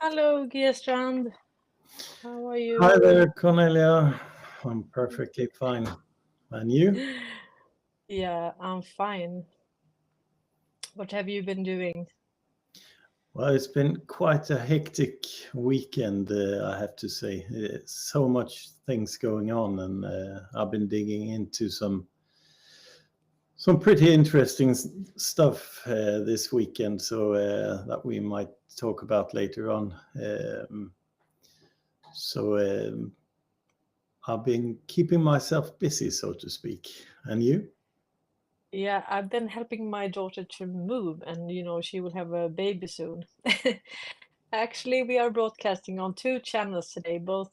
Hello, Strand. How are you? Hi there, Cornelia. I'm perfectly fine. And you? Yeah, I'm fine. What have you been doing? Well, it's been quite a hectic weekend, I have to say. So much things going on, and I've been digging into some pretty interesting stuff this weekend, so that we might talk about later on. So I've been keeping myself busy, so to speak. And you? Yeah, I've been helping my daughter to move, and she will have a baby soon. Actually, we are broadcasting on two channels today, both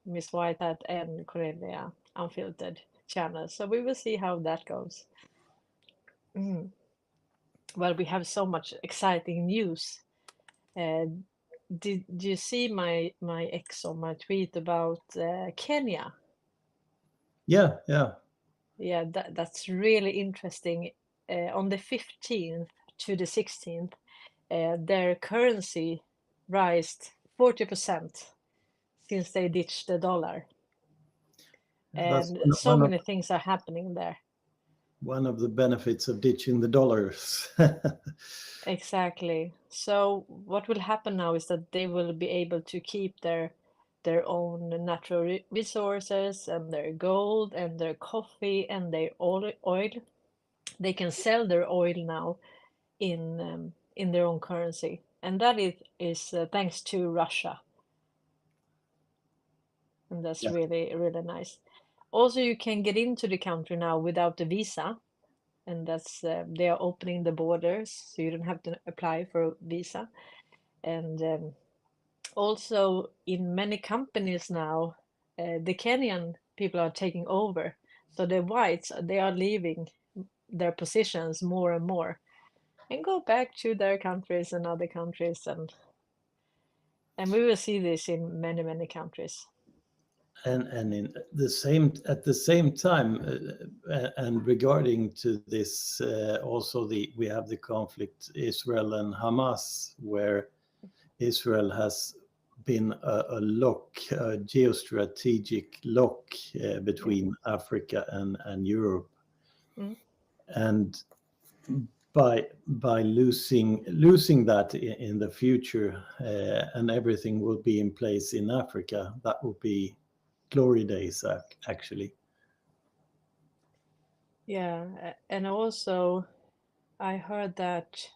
Miss Whitehead and Cornelia Unfiltered channels. So we will see how that goes. Mm. Well, we have so much exciting news. Uh, did you see my ex on my tweet about Kenya? Yeah, yeah. Yeah, that's really interesting. On the 15th to the 16th, their currency rised 40% since they ditched the dollar. That's And so many things are happening there. one of the benefits of ditching the dollars. Exactly. So what will happen now is that they will be able to keep their own natural resources and their gold and their coffee and their oil. They can sell their oil now in their own currency, and that is thanks to Russia, and that's Yeah. really nice. Also, you can get into the country now without a visa, and that's they are opening the borders, so you don't have to apply for a visa. And also in many companies now, the Kenyan people are taking over, so the whites they are leaving their positions more and more and go back to their countries and other countries, and we will see this in many countries. And at the same time, and regarding to this, also we have the conflict Israel and Hamas, where Israel has been a lock, a geostrategic lock between Africa and Europe, Mm. and by losing that in the future, and everything will be in place in Africa, that will be glory days, actually. Yeah, and also I heard that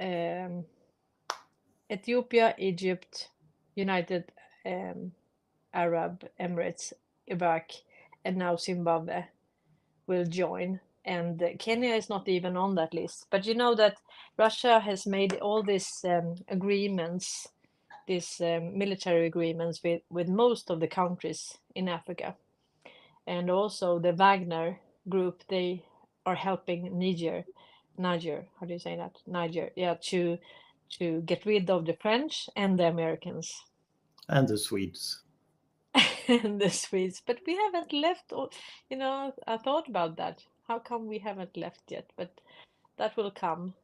um, Ethiopia, Egypt, United Arab Emirates, Iraq, and now Zimbabwe will join. And Kenya is not even on that list. But you know that Russia has made all these agreements, these military agreements with most of the countries in Africa. And also the Wagner group, they are helping Niger, how do you say that? Niger, yeah, to get rid of the French and the Americans And the Swedes. and the Swedes. But we haven't left, I thought about that. How come we haven't left yet? But that will come.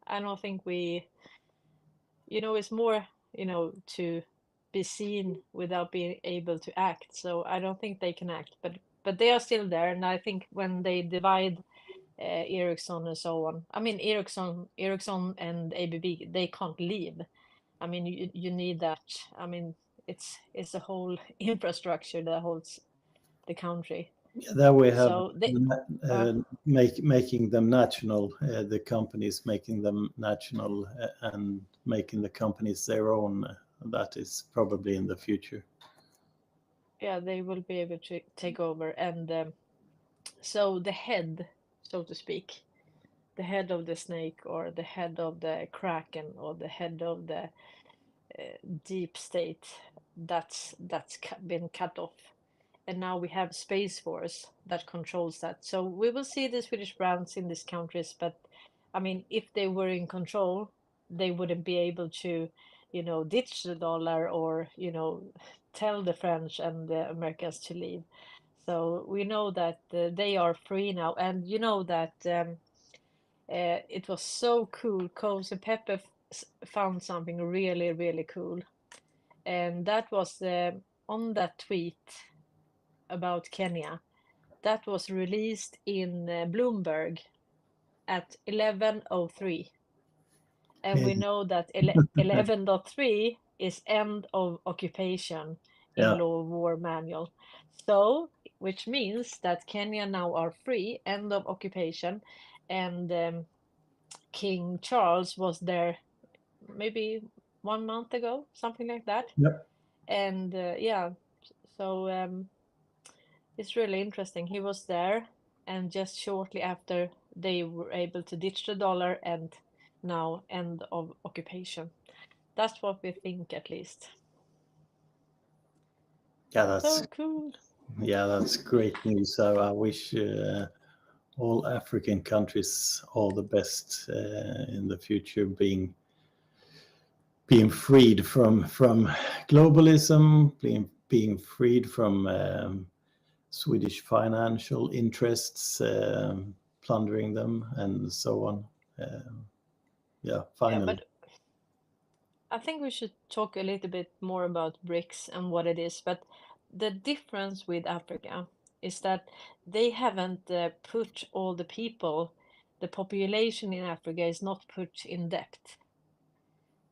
I don't think it's more, to be seen without being able to act. So I don't think they can act, but they are still there. And I think when they divide Ericsson and so on, I mean Ericsson and ABB, they can't leave. I mean you need that. I mean it's a whole infrastructure that holds the country. There we have So they uh, making them national, the companies making them national, and making the companies their own. That is probably in the future. yeah, they will be able to take over. And so the head, so to speak, the head of the snake or the head of the kraken or the head of the deep state, that's been cut off, and now we have Space Force that controls that. So we will see the Swedish brands in these countries, but I mean, if they were in control, they wouldn't be able to, ditch the dollar or, tell the French and the Americans to leave. So we know that they are free now, and you know that it was so cool. Coles and Pepper found something really, really cool. And that was on that tweet about Kenya. That was released in Bloomberg at 11:03. And we know that 11.3 is end of occupation in Yeah. law of war manual. So, which means that Kenya now are free, end of occupation, and King Charles was there maybe 1 month ago, something like that. Yep. And so it's really interesting. He was there, and just shortly after they were able to ditch the dollar, and now end of occupation. That's what we think, at least. Yeah, that's So cool. yeah, that's great news. So I wish all African countries all the best in the future, being freed from globalism, being freed from Swedish financial interests plundering them, and so on. Yeah, finally. but I think we should talk a little bit more about BRICS and what it is. But the difference with Africa is that they haven't put all the people, the population in Africa is not put in debt.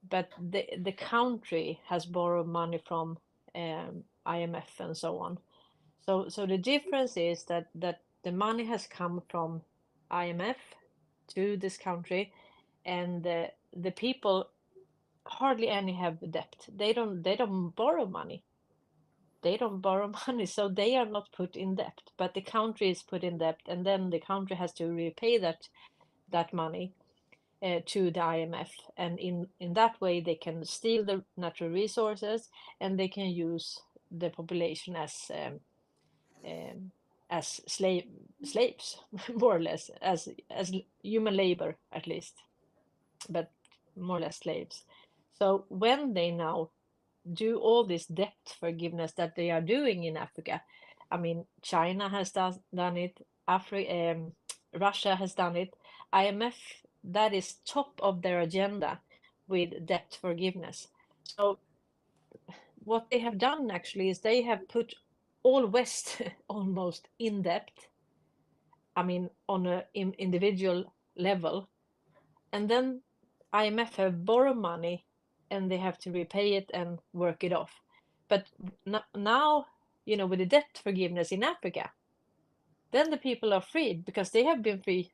But the country has borrowed money from IMF and so on. So the difference is that the money has come from IMF to this country, and the people hardly any have debt. They don't borrow money. They don't borrow money, so they are not put in debt. But the country is put in debt, and then the country has to repay that money to the IMF, and in that way they can steal the natural resources, and they can use the population as slaves, more or less, as human labor, at least, but more or less slaves. So when they now do all this debt forgiveness that they are doing in Africa, I mean, China has done it, Russia has done it, IMF, that is top of their agenda with debt forgiveness. So what they have done actually is they have put all West almost in debt, I mean, on an individual level, and then IMF have borrowed money, and they have to repay it and work it off. But now, with the debt forgiveness in Africa, then the people are freed, because they have been free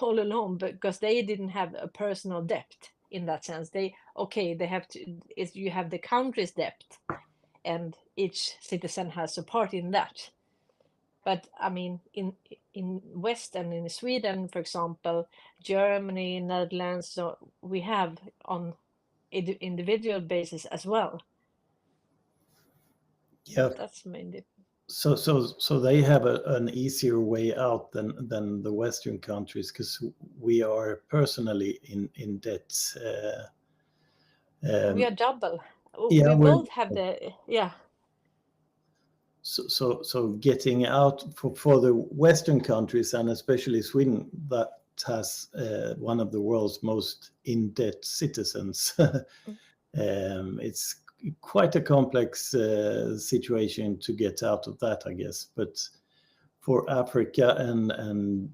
all along, because they didn't have a personal debt in that sense. They have to, you have the country's debt, and each citizen has a part in that. But I mean, in West and in Sweden, for example, Germany, Netherlands, so we have on individual basis as well. Yeah. That's mainly. So they have an easier way out than the Western countries, because we are personally in debt. We are double. Yeah, We both have So getting out for the Western countries, and especially Sweden, that has one of the world's most in-debt citizens. It's quite a complex situation to get out of that, I guess. But for Africa and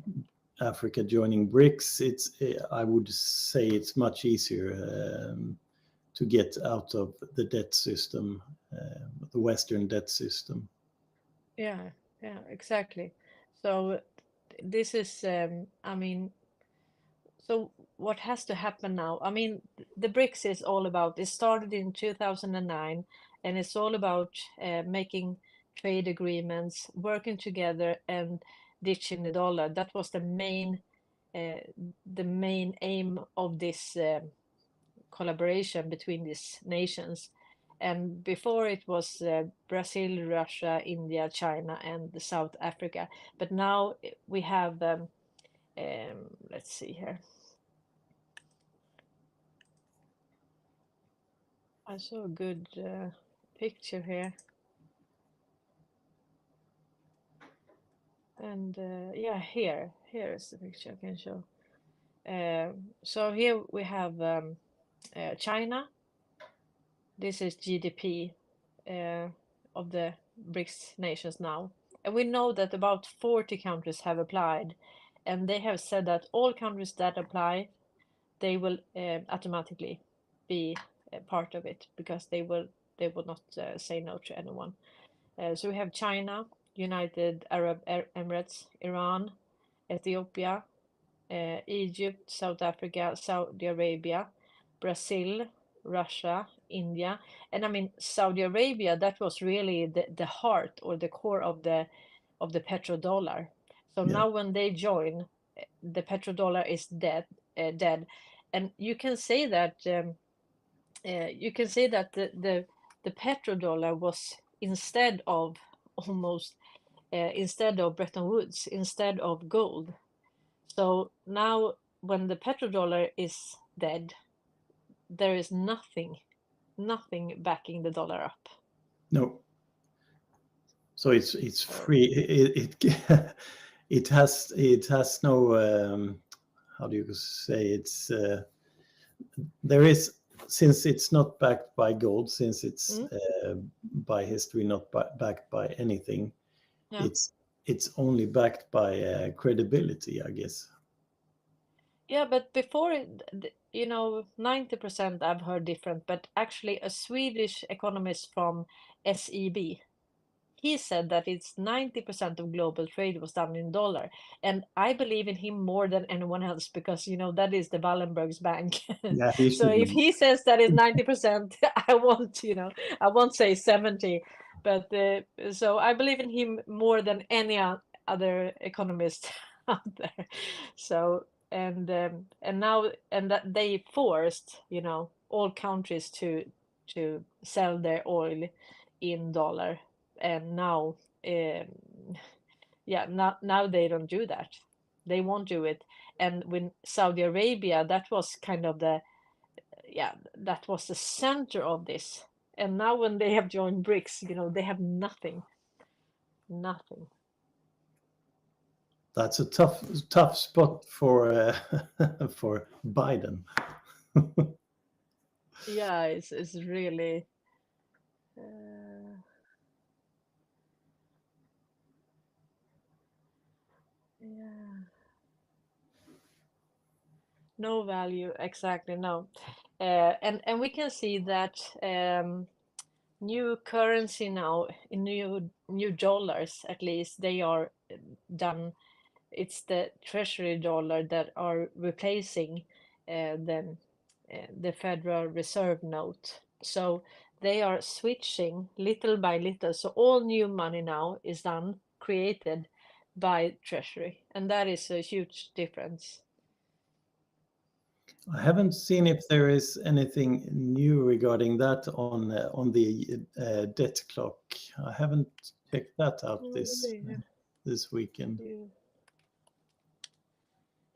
Africa joining BRICS, I would say it's much easier to get out of the debt system, the Western debt system. Yeah, exactly. So this is, I mean, so what has to happen now? I mean, the BRICS is all about, it started in 2009, and it's all about making trade agreements, working together, and ditching the dollar. That was the main aim of this collaboration between these nations. And before it was Brazil, Russia, India, China, and South Africa. But now we have, let's see here. I saw a good picture here. And yeah, here is the picture I can show. So here we have China. This is GDP of the BRICS nations now. And we know that about 40 countries have applied, and they have said that all countries that apply, they will automatically be a part of it, because they will not say no to anyone. So we have China, United Arab Emirates, Iran, Ethiopia, Egypt, South Africa, Saudi Arabia, Brazil, Russia, India. And I mean, Saudi Arabia, that was really the heart or the core of the petrodollar. So Yeah. now when they join, the petrodollar is dead. And you can say that the petrodollar was instead of Bretton Woods, instead of gold. So now when the petrodollar is dead, there is nothing backing the dollar up. No. So it's free. It has no how do you say, it's there is, since it's not backed by gold, since it's by history not backed by anything. Yeah. It's only backed by credibility, I guess. Yeah, but before, 90% I've heard different, but actually a Swedish economist from SEB, he said that it's 90% of global trade was done in dollar. And I believe in him more than anyone else, because, that is the Wallenberg's bank. Yeah, he So should if know. he says that it's 90%, I won't say 70, but so I believe in him more than any other economist out there. So, and now, and that they forced, all countries to sell their oil in dollar. And now, now they don't do that. They won't do it. And when Saudi Arabia, that was kind of that was the center of this. And now when they have joined BRICS, they have nothing. That's a tough spot for for Biden. Yeah, it's really. Yeah. No value, exactly, no. And we can see that new currency now, in new dollars, at least, they are done. It's the treasury dollar that are replacing the Federal Reserve note. So they are switching little by little. So all new money now is created by treasury, and that is a huge difference. I haven't seen if there is anything new regarding that on the debt clock. I haven't checked that out this weekend.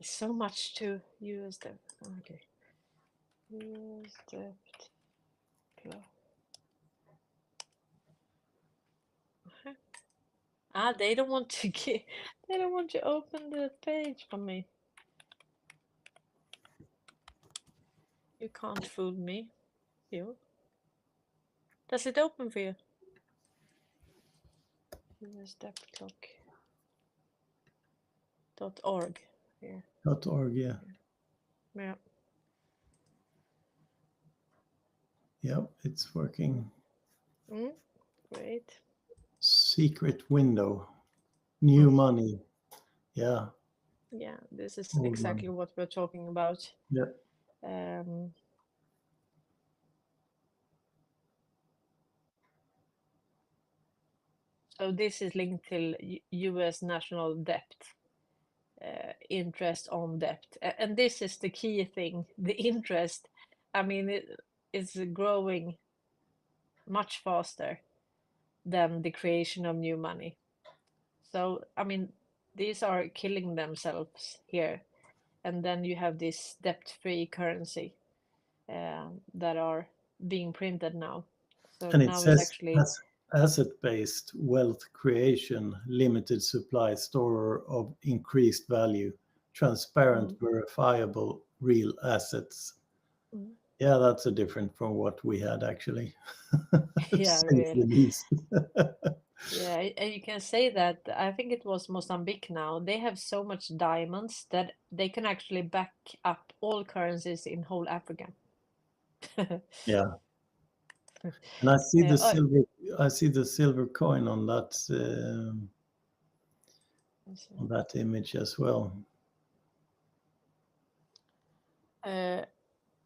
So much to use them. Okay. Use debt clock. They don't want to they don't want to open the page for me. You can't fool me. You. Does it open for you? Use debt clock. .org. Yeah. .org, yeah. Yeah. Yep, it's working. Great. Secret window. New money. Yeah. Yeah, this is Old exactly money. what we're talking about. Yeah. So this is linked to U.S. national debt, interest on debt. And this is the key thing, the interest. I mean, it's growing much faster than the creation of new money. So, I mean, these are killing themselves here. And then you have this debt-free currency that are being printed now. So And it now it's says actually asset-based wealth creation, limited supply, store of increased value, transparent, verifiable real assets. Yeah, that's a different from what we had actually. To Yeah, say the really. least. Yeah, and you can say that I think it was Mozambique now. They have so much diamonds that they can actually back up all currencies in whole Africa. Yeah. And I see Oh, the silver coin on let's see. that image as well.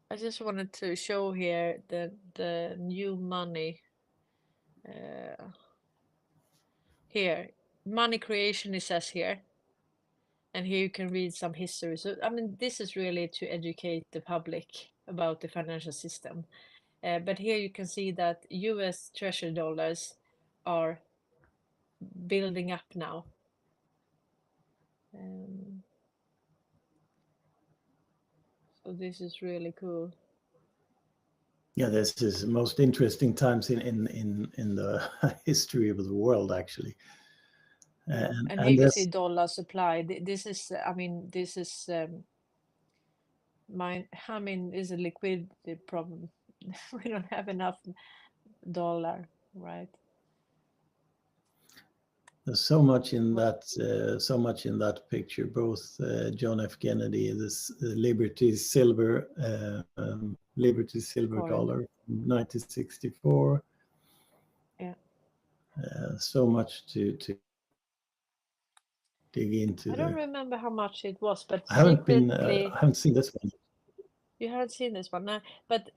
I just wanted to show here the new money. Here, money creation, it says here. And here you can read some history. So, I mean, this is really to educate the public about the financial system. But here you can see that US Treasury dollars are building up now. So this is really cool. Yeah, this is the most interesting times in the history of the world, actually. And here And you can see this, dollar supply. This is, I mean, this is is a liquidity problem. We don't have enough dollar, right? there's so much in that picture. Both John F. Kennedy, this Liberty Silver Coin. dollar from 1964. Yeah. So much to dig into I don't there. remember how much it was, but I haven't seen this one. You haven't seen this one, no. But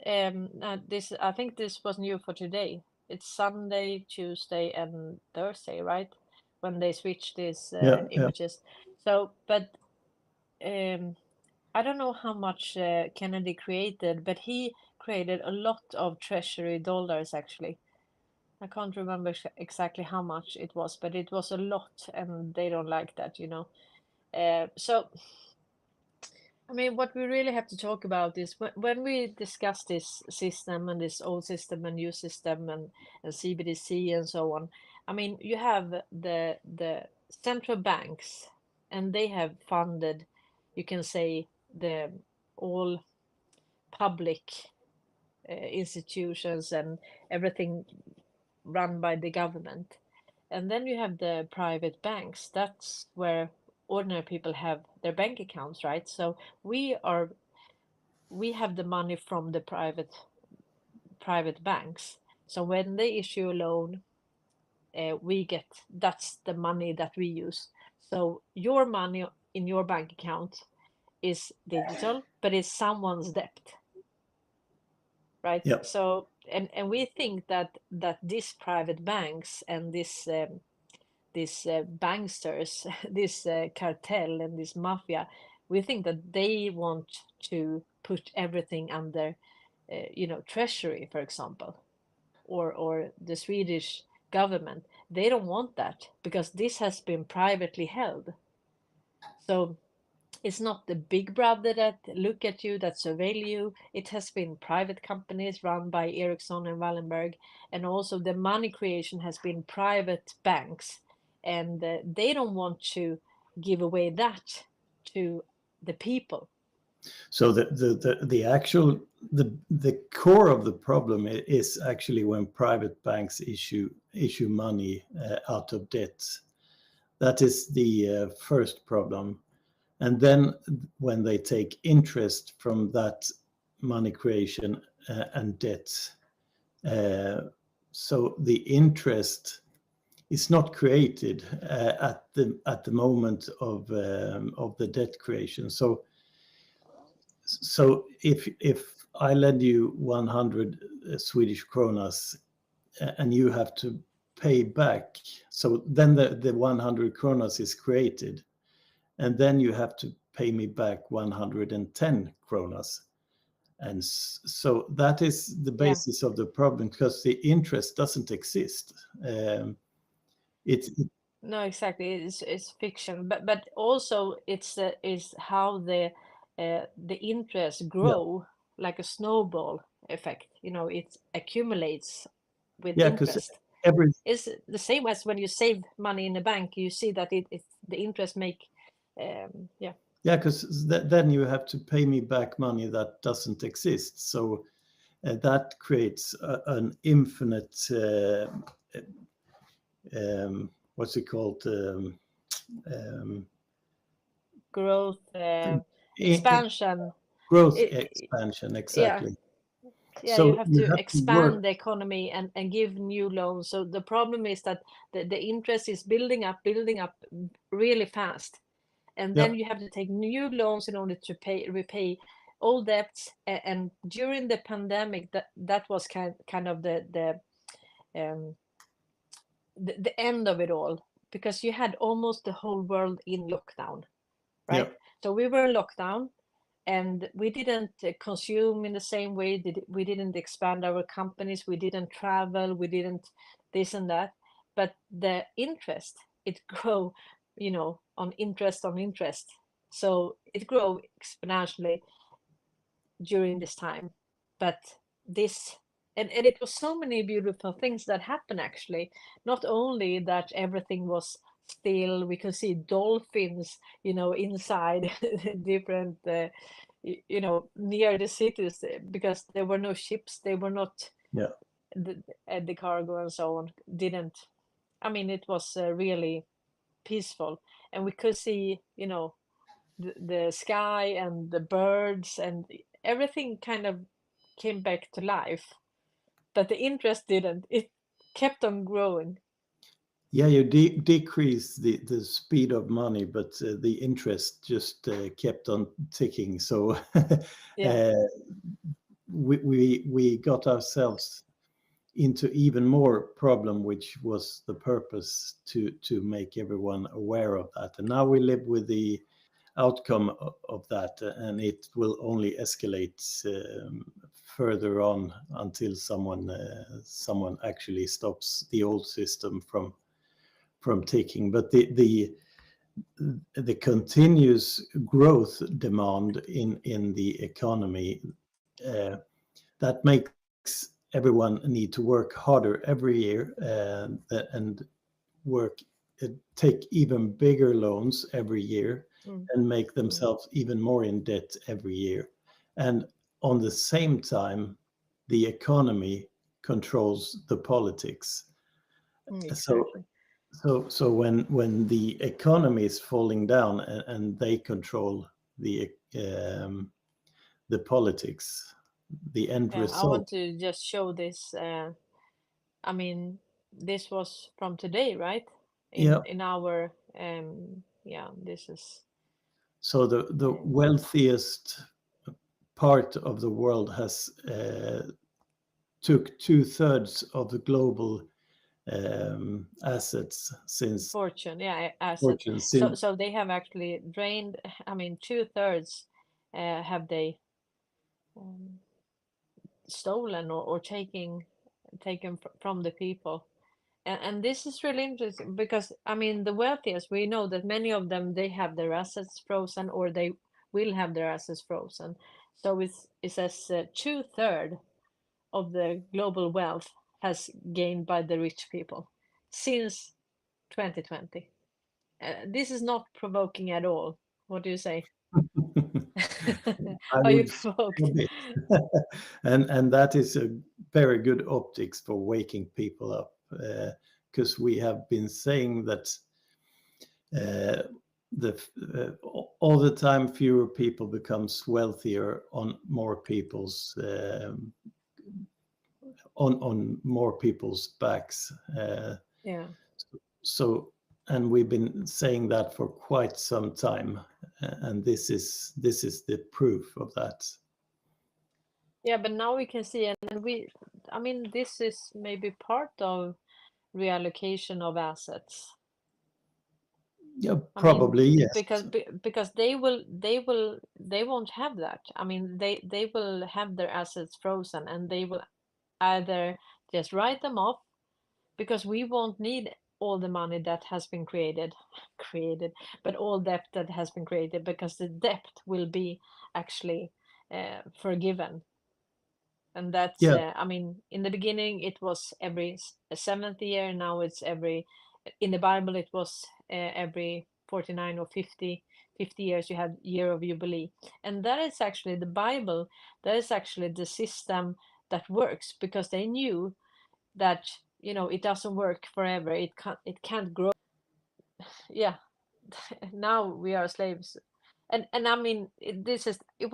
this, I think this was new for today. It's Sunday, Tuesday, and Thursday, right? When they switch these Yeah. images. So, but I don't know how much Kennedy created, but he created a lot of treasury dollars actually. I can't remember exactly how much it was, but it was a lot, and they don't like that, you know. So, I mean, what we really have to talk about is when we discuss this system and this old system and new system and CBDC and so on. I mean, you have the central banks, and they have funded, you can say, the all public institutions and everything run by the government. And then you have the private banks. That's where ordinary people have their bank accounts, right? So we have the money from the private banks. So when they issue a loan, that's the money that we use. So your money in your bank account is digital, but it's someone's debt, right? Yep. So and we think that these private banks and these banksters, this cartel and this mafia, we think that they want to put everything under, treasury, for example, or the Swedish government. They don't want that because this has been privately held. So it's not the big brother that look at you, that surveil you. It has been private companies run by Ericsson and Wallenberg, and also the money creation has been private banks, and they don't want to give away that to the people. So the actual the core of the problem is actually when private banks issue money out of debt. That is the first problem. And then when they take interest from that money creation and debt, so the interest is not created at the moment of the debt creation. So if I lend you 100 Swedish kronas and you have to pay back, so then the 100 kronas is created, and then you have to pay me back 110 kronas. And so that is the basis of the problem, because the interest doesn't exist. No, exactly. It's fiction, but also is how the interest grow like a snowball effect. You know, it accumulates with because interest. every It's the same as when you save money in a bank. You see that the interest make Yeah, because then you have to pay me back money that doesn't exist. So that creates an infinite, what's it called? Growth, I- expansion. Growth It, expansion, yeah, exactly. yeah, you So have you to have to work. expand the economy and give new loans. So the problem is that the interest is building up really fast. And Yeah, then you have to take new loans in order to repay old debts. And during the pandemic, that was kind of um, the end of it all, because you had almost the whole world in lockdown, yeah, right? So we were in lockdown, and we didn't consume in the same way. We didn't expand our companies. We didn't travel. We didn't this and that. But the interest, it grow, on interest on interest. So it grew exponentially during this time. But this, and it was so many beautiful things that happened actually. Not only that everything was still, we could see dolphins, inside different, near the cities, because there were no ships, they were not yeah. the cargo and so on didn't. I mean, it was really peaceful, and we could see, the sky and the birds and everything kind of came back to life, but the interest didn't. It kept on growing. Yeah, you decrease the speed of money, but the interest just kept on ticking. So Yeah. we got ourselves into even more problem, which was the purpose to make everyone aware of that. And now we live with the outcome of that, and it will only escalate further on until someone actually stops the old system from ticking. But the continuous growth demand in the economy, that makes everyone need to work harder every year, and work take even bigger loans every year, and make themselves even more in debt every year. And on the same time, the economy controls the politics. So Exactly. so when the economy is falling down, and they control the the politics, the end Yeah, I result. want to just show this. I mean, this was from today, right? Yeah. In our yeah, this is So the um, wealthiest part of the world has took 2/3 of the global assets since fortune, yeah, asset. fortune So since. so they have actually drained. I mean, 2/3 have they um, stolen or taken from the people. And this is really interesting because, I mean, the wealthiest, we know that many of them, they have their assets frozen, or they will have their assets frozen. So it says 2/3 of the global wealth has gained by the rich people since 2020. This is not provoking at all. What do you say? I Are you would say a provoked? bit. And that is a very good optics for waking people up, because we have been saying that uh, all the time fewer people becomes wealthier on more people's on more people's backs. Yeah. So, and we've been saying that for quite some time, and this is the proof of that. Yeah, but now we can see, and I mean, this is maybe part of reallocation of assets. Yeah, I mean, probably yes. because they won't have that. I mean, they will have their assets frozen, and they will either just write them off, because we won't need all the money that has been created, but all debt that has been created, because the debt will be actually forgiven. And that's, Yeah, I mean, in the beginning it was every seventh year. Now it's every, in the Bible it was every 49 or 50 years, you had year of jubilee. And that is actually the Bible. That is actually the system that works, because they knew that, you know, it doesn't work forever. It can't grow. Yeah. Now we are slaves. And I mean, this is, if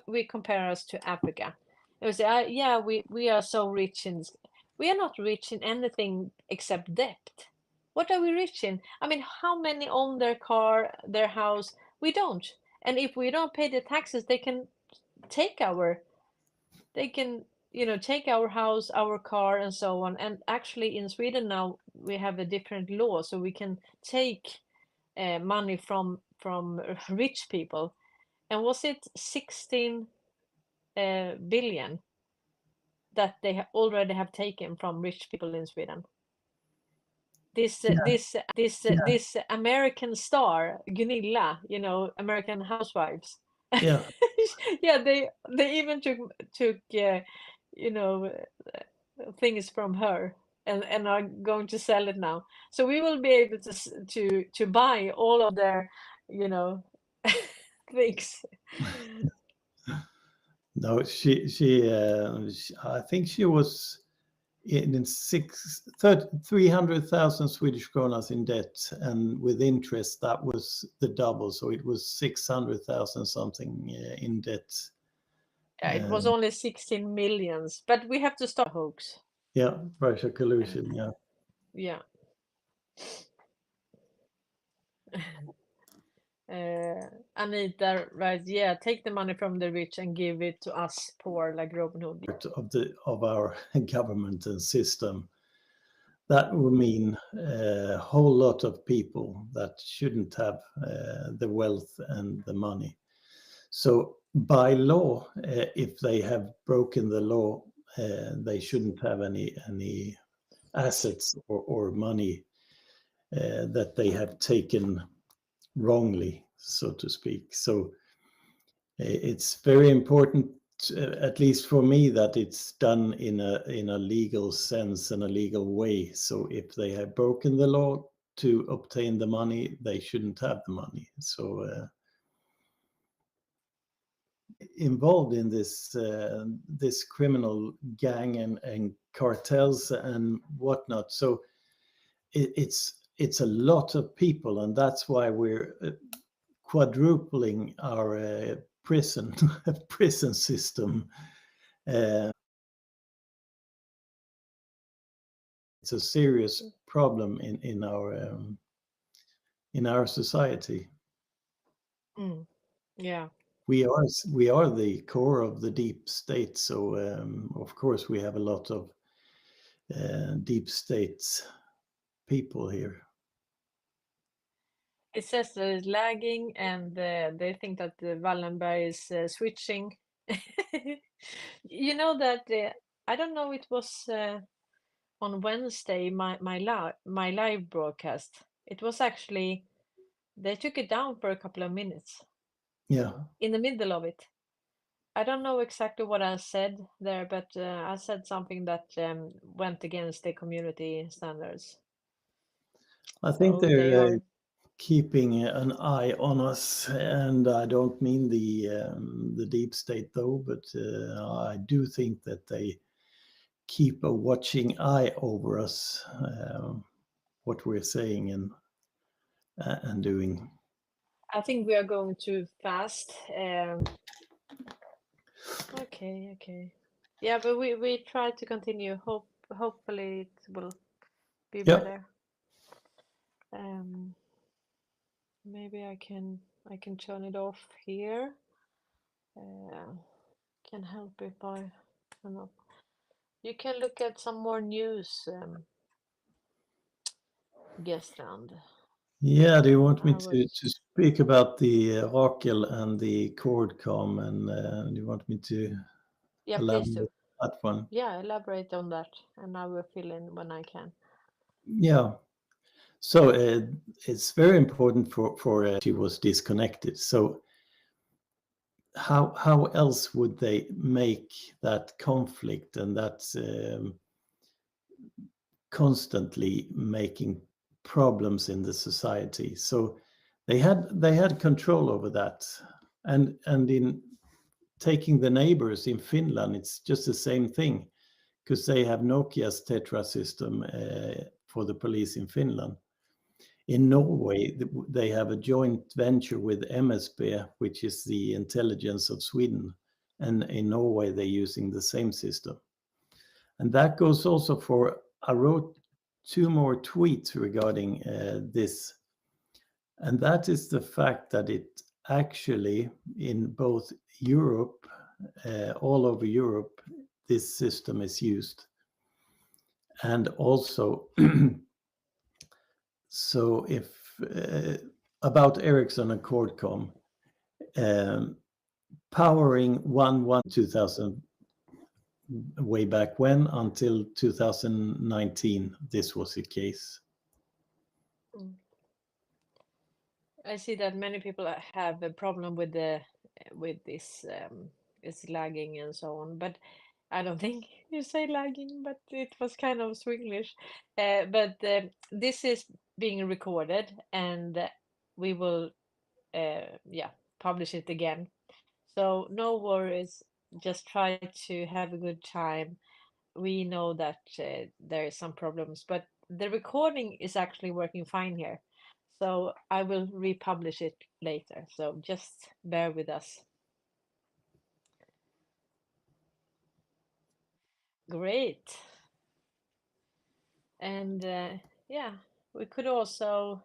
we compare us to Africa, it was yeah, we are so rich in, we are not rich in anything except debt. What are we rich in? I mean, how many own their car, their house? We don't. And if we don't pay the taxes, they can take our, take our house, our car, and so on. And actually in Sweden now we have a different law, so we can take money from rich people. And was it 16 billion that they already have taken from rich people in Sweden? This this American star Gunilla, you know, American Housewives. Yeah. Yeah, they even took you know, things from her, and are going to sell it now. So we will be able to buy all of their, you know, things. No, I think she was in 300,000 Swedish kronas in debt, and with interest that was the double, so it was 600,000 something in debt. Yeah, it was only 16 millions, but we have to stop hoax. Yeah, Russia collusion. Yeah. Yeah. Anita writes, yeah, take the money from the rich and give it to us poor, like Robin Hood. Part of our government and system. That would mean a whole lot of people that shouldn't have the wealth and the money. So by law, if they have broken the law, they shouldn't have any assets or money that they have taken wrongly, so to speak. So it's very important, at least for me, that it's done in a legal sense and a legal way. So if they have broken the law to obtain the money, they shouldn't have the money. So involved in this criminal gang and cartels and whatnot. So it's a lot of people, and that's why we're quadrupling our prison system. It's a serious problem in our society. Yeah. We are the core of the deep state, so of course we have a lot of deep state people here. It says that it's lagging, and they think that the Wallenberg is switching. You know that I don't know. It was on Wednesday my live broadcast. It was actually, they took it down for a couple of minutes. Yeah. In the middle of it. I don't know exactly what I said there, but I said something that went against the community standards. I think So they're they are keeping an eye on us, and I don't mean the deep state though, but I do think that they keep a watching eye over us, what we're saying and doing. I think we are going too fast. Okay. Yeah, but we try to continue. Hopefully it will be better. Maybe I can turn it off here. Can help if I don't know. You can look at some more news, Strand. Yeah, do you want me to speak about the Rakel and the Cordcom, and do you want me to elaborate on that one? Yeah, elaborate on that, and I will fill in when I can. Yeah. So it's very important for she was disconnected. So how else would they make that conflict and that constantly making problems in the society. So they had control over that, and in taking the neighbors in Finland, it's just the same thing, because they have Nokia's Tetra system for the police in Finland. In Norway, they have a joint venture with MSB, which is the intelligence of Sweden, and in Norway they're using the same system. And that goes also for, I wrote 2 more tweets regarding this, and that is the fact that it actually, in both Europe, all over Europe, this system is used. And also, so if about Ericsson and Qualcomm, powering 2000 way back when until 2019, this was the case. I see that many people have a problem with this it's lagging and so on, but I don't think you say lagging, but it was kind of Swedish. But this is being recorded, and we will publish it again. So no worries, just try to have a good time. We know that there is some problems, but the recording is actually working fine here. So I will republish it later. So just bear with us. Great. And we could also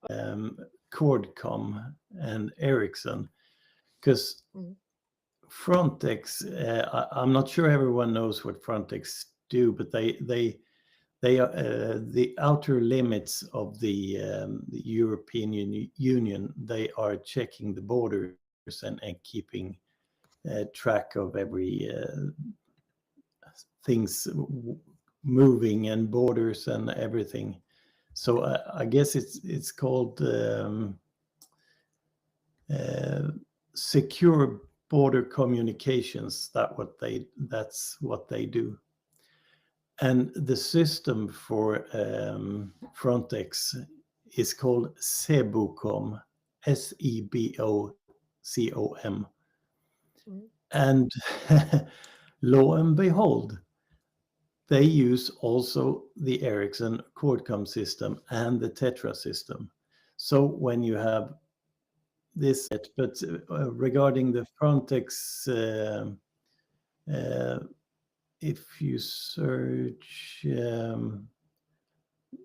Qualcomm and Ericsson, because Frontex, I'm not sure everyone knows what Frontex do, but they are the outer limits of the European Union. They are checking the borders and keeping track of every things moving and borders and everything. So I guess it's called secure border communications. That's what they do. And the system for Frontex is called SEBOCOM, SEBOCOM. And lo and behold, they use also the Ericsson Qualcomm system and the Tetra system. So when you have this, but regarding the Frontex, if you search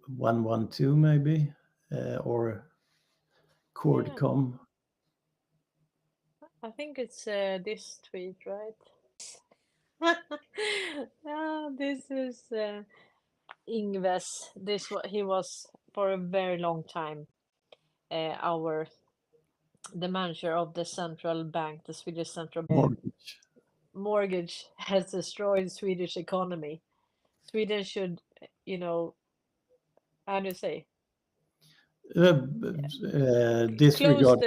112 maybe, or Qualcomm. I think it's this tweet, right? This is Ingves. He was for a very long time the manager of the central bank, the Swedish central bank. Mortgage has destroyed Swedish economy. Sweden should, how do you say? Disregard.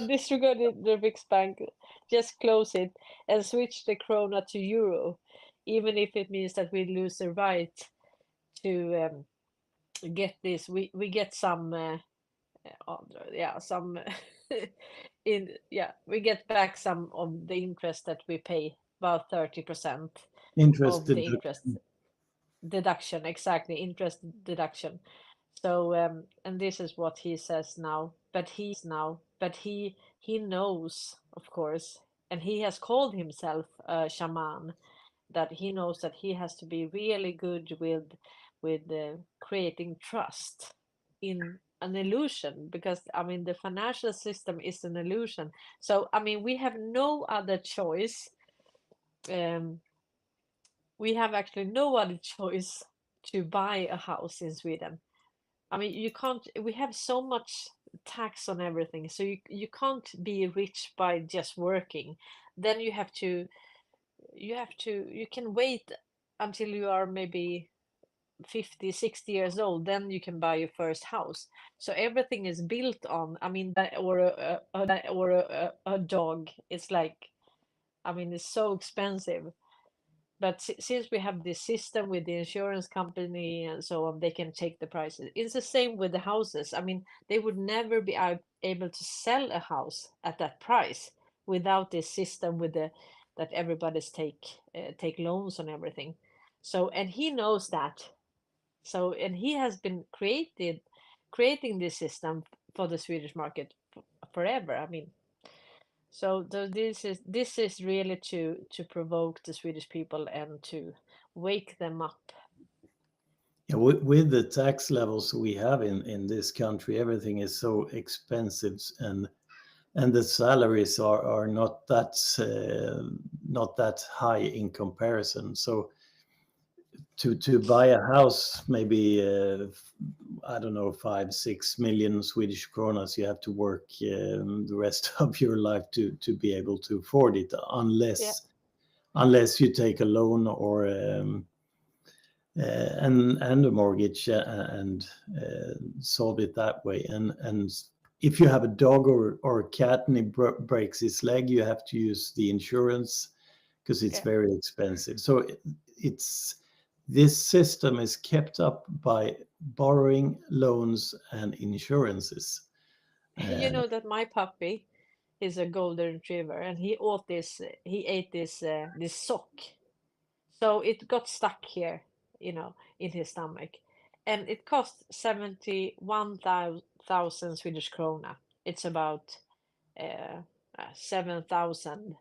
Disregard the Riksbank. Just close it and switch the krona to euro, even if it means that we lose the right to get this. We get some we get back some of the interest that we pay, about 30% interest of the interest deduction. Exactly, interest deduction. So and this is what he says now, but he knows, of course, and he has called himself a shaman, that he knows that he has to be really good with creating trust in an illusion, because the financial system is an illusion. So we have no other choice. We have actually no other choice to buy a house in Sweden. You can't. We have so much tax on everything, so you can't be rich by just working. Then you can wait until you are maybe 50, 60 years old, then you can buy your first house. So everything is built on, or a dog. It's like, it's so expensive. but since we have this system with the insurance company and so on, they can take the prices. It's the same with the houses. I mean, they would never be able to sell a house at that price without this system with the that everybody's take loans on everything. So, and he knows that. So, and he has been creating this system for the Swedish market forever. I mean, so this is really to provoke the Swedish people and to wake them up. Yeah, with the tax levels we have in this country, everything is so expensive, and the salaries are not that high in comparison. So to buy a house, maybe I don't know, 5-6 million Swedish kronas, you have to work the rest of your life to be able to afford it, unless you take a loan or and a mortgage and solve it that way. And if you have a dog or a cat and it breaks its leg, you have to use the insurance because it's very expensive. So this system is kept up by borrowing, loans, and insurances. You know that my puppy is a golden retriever, and he ate this sock, so it got stuck here, in his stomach, and it cost 71,000 Swedish krona. It's about $7,000,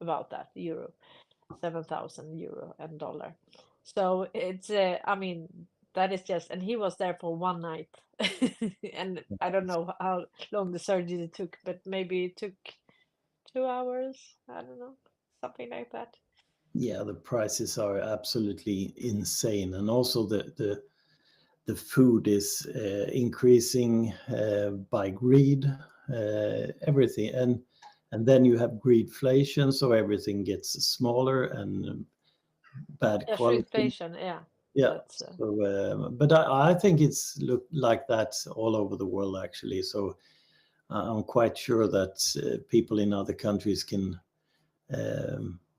about that euro, 7,000 euro and dollar. So it's I mean, that is just, and he was there for one night, and I don't know how long the surgery took, but maybe it took 2 hours. I don't know, something like that. Yeah, the prices are absolutely insane, and also the food is increasing by greed, everything, and then you have greedflation, so everything gets smaller and bad Yeah, quality. shrinkflation, yeah. Yeah, That's so but I think it's look like that all over the world actually. So I'm quite sure that people in other countries can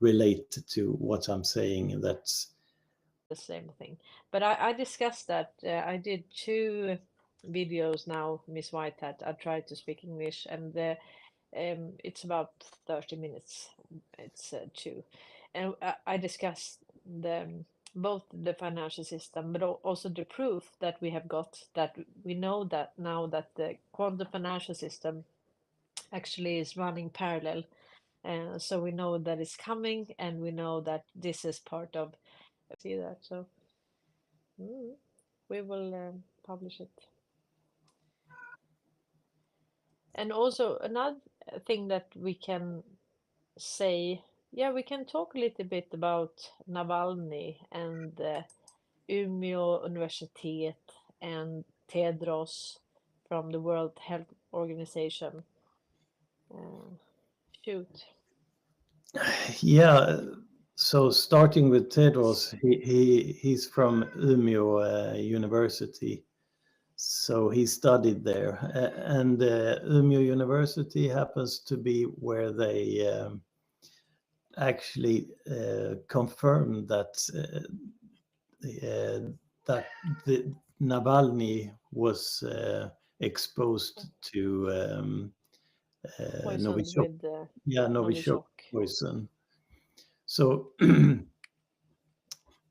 relate to what I'm saying. That's the same thing. But I discussed that. I did 2 videos now, Miss Whitehat. I tried to speak English, and it's about 30 minutes. It's two, and I discussed both the financial system, but also the proof that we have got, that we know that now that the quantum financial system actually is running parallel. So we know that it's coming, and we know that this is part of. See that, so we will publish it. And also another thing that we can say, yeah, we can talk a little bit about Navalny and Umeå Universitet and Tedros from the World Health Organization. Shoot. yeah. So starting with Tedros, he's from Umeå University, so he studied there, and Umeå University happens to be where they actually confirmed that that the Navalny was exposed to Novichok. With Yeah, Novichok poison. So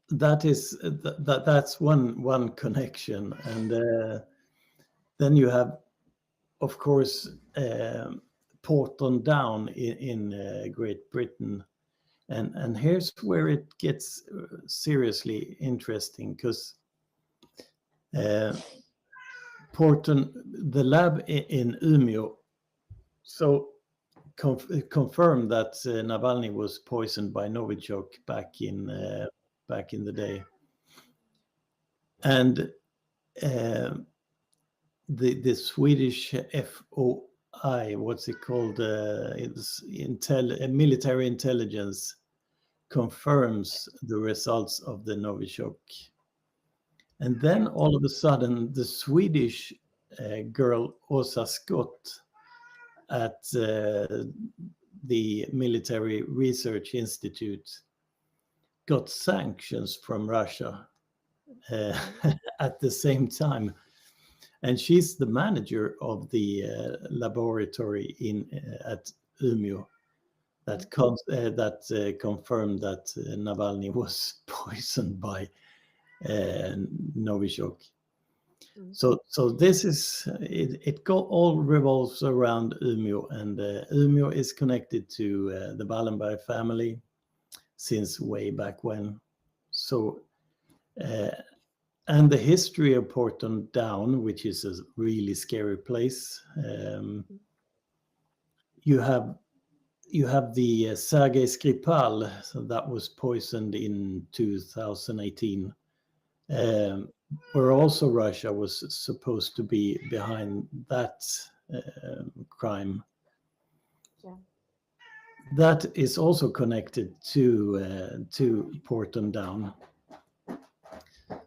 that's one connection, and then you have, of course, Porton Down in Great Britain, and here's where it gets seriously interesting, because Porton, the lab in Umeå, so confirmed that Navalny was poisoned by Novichok back in the day, and the Swedish FOI, what's it called? It's military intelligence confirms the results of the Novichok, and then all of a sudden the Swedish girl Åsa Scott at the Military Research Institute got sanctions from Russia at the same time. And she's the manager of the laboratory at Umeå that confirmed that Navalny was poisoned by Novichok. So this is all revolves around Umeå, and Umeå is connected to the Wallenberg family since way back when. So and the history of Porton Down, which is a really scary place, you have the Sergei Skripal, so that was poisoned in 2018. Where also Russia was supposed to be behind that crime. Yeah. That is also connected to Porton Down.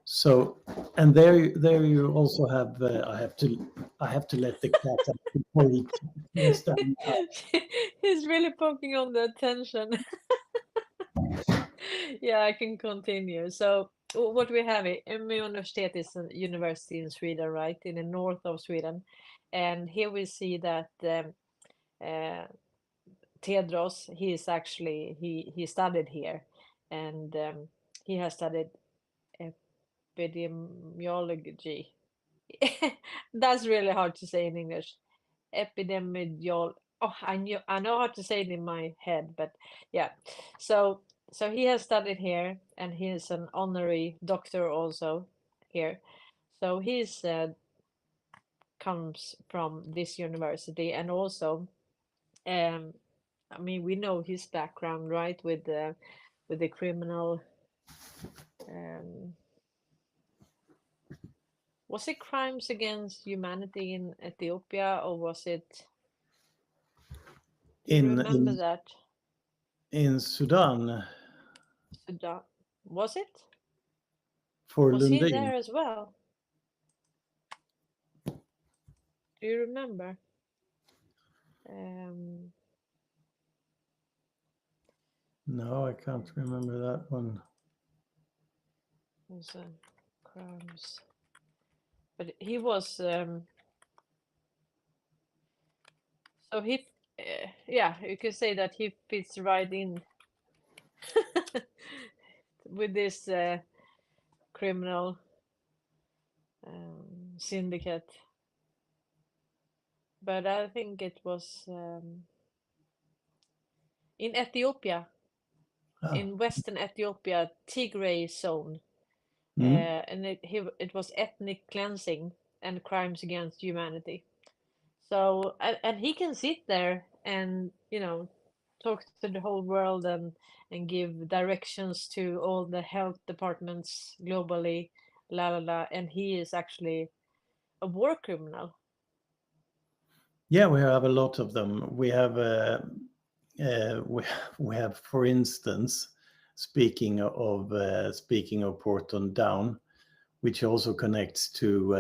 So, and there you also have. I have to let the cat out before he understands. He's really poking on the attention. Yeah, I can continue. So what we have here, Umeå Universitet is a university in Sweden, right, in the north of Sweden, and here we see that Tedros, he is actually he studied here, and he has studied epidemiology. That's really hard to say in English. Epidemiology. Oh, I know how to say it in my head, but yeah. So he has studied here, and he is an honorary doctor also here. So he's comes from this university, and also, I mean, we know his background, right, with the criminal. Was it crimes against humanity in Ethiopia, or was it? Do you remember that? In Sudan. Sudan. Was it? For Was he Lundin. there as well? Do you remember? No, I can't remember that one. Was crimes, but he was. So he, yeah, you could say that he fits right in with this criminal syndicate. But I think it was in Ethiopia, in Western Ethiopia, Tigray zone, and it was ethnic cleansing and crimes against humanity. So and he can sit there and talk to the whole world and give directions to all the health departments globally, la la la, and he is actually a war criminal. Yeah, we have a lot of them. We have for instance, speaking of Porton Down, which also connects to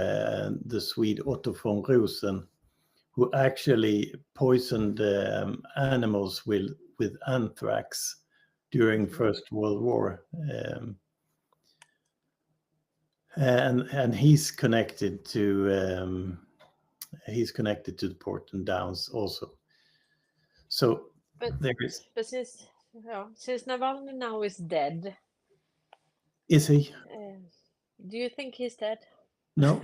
the Swede Otto von Rosen, who actually poisoned animals with anthrax during First World War. And he's connected to the Porton Downs also. So there is. But since Navalny now is dead, Is he? Do you think he's dead? No,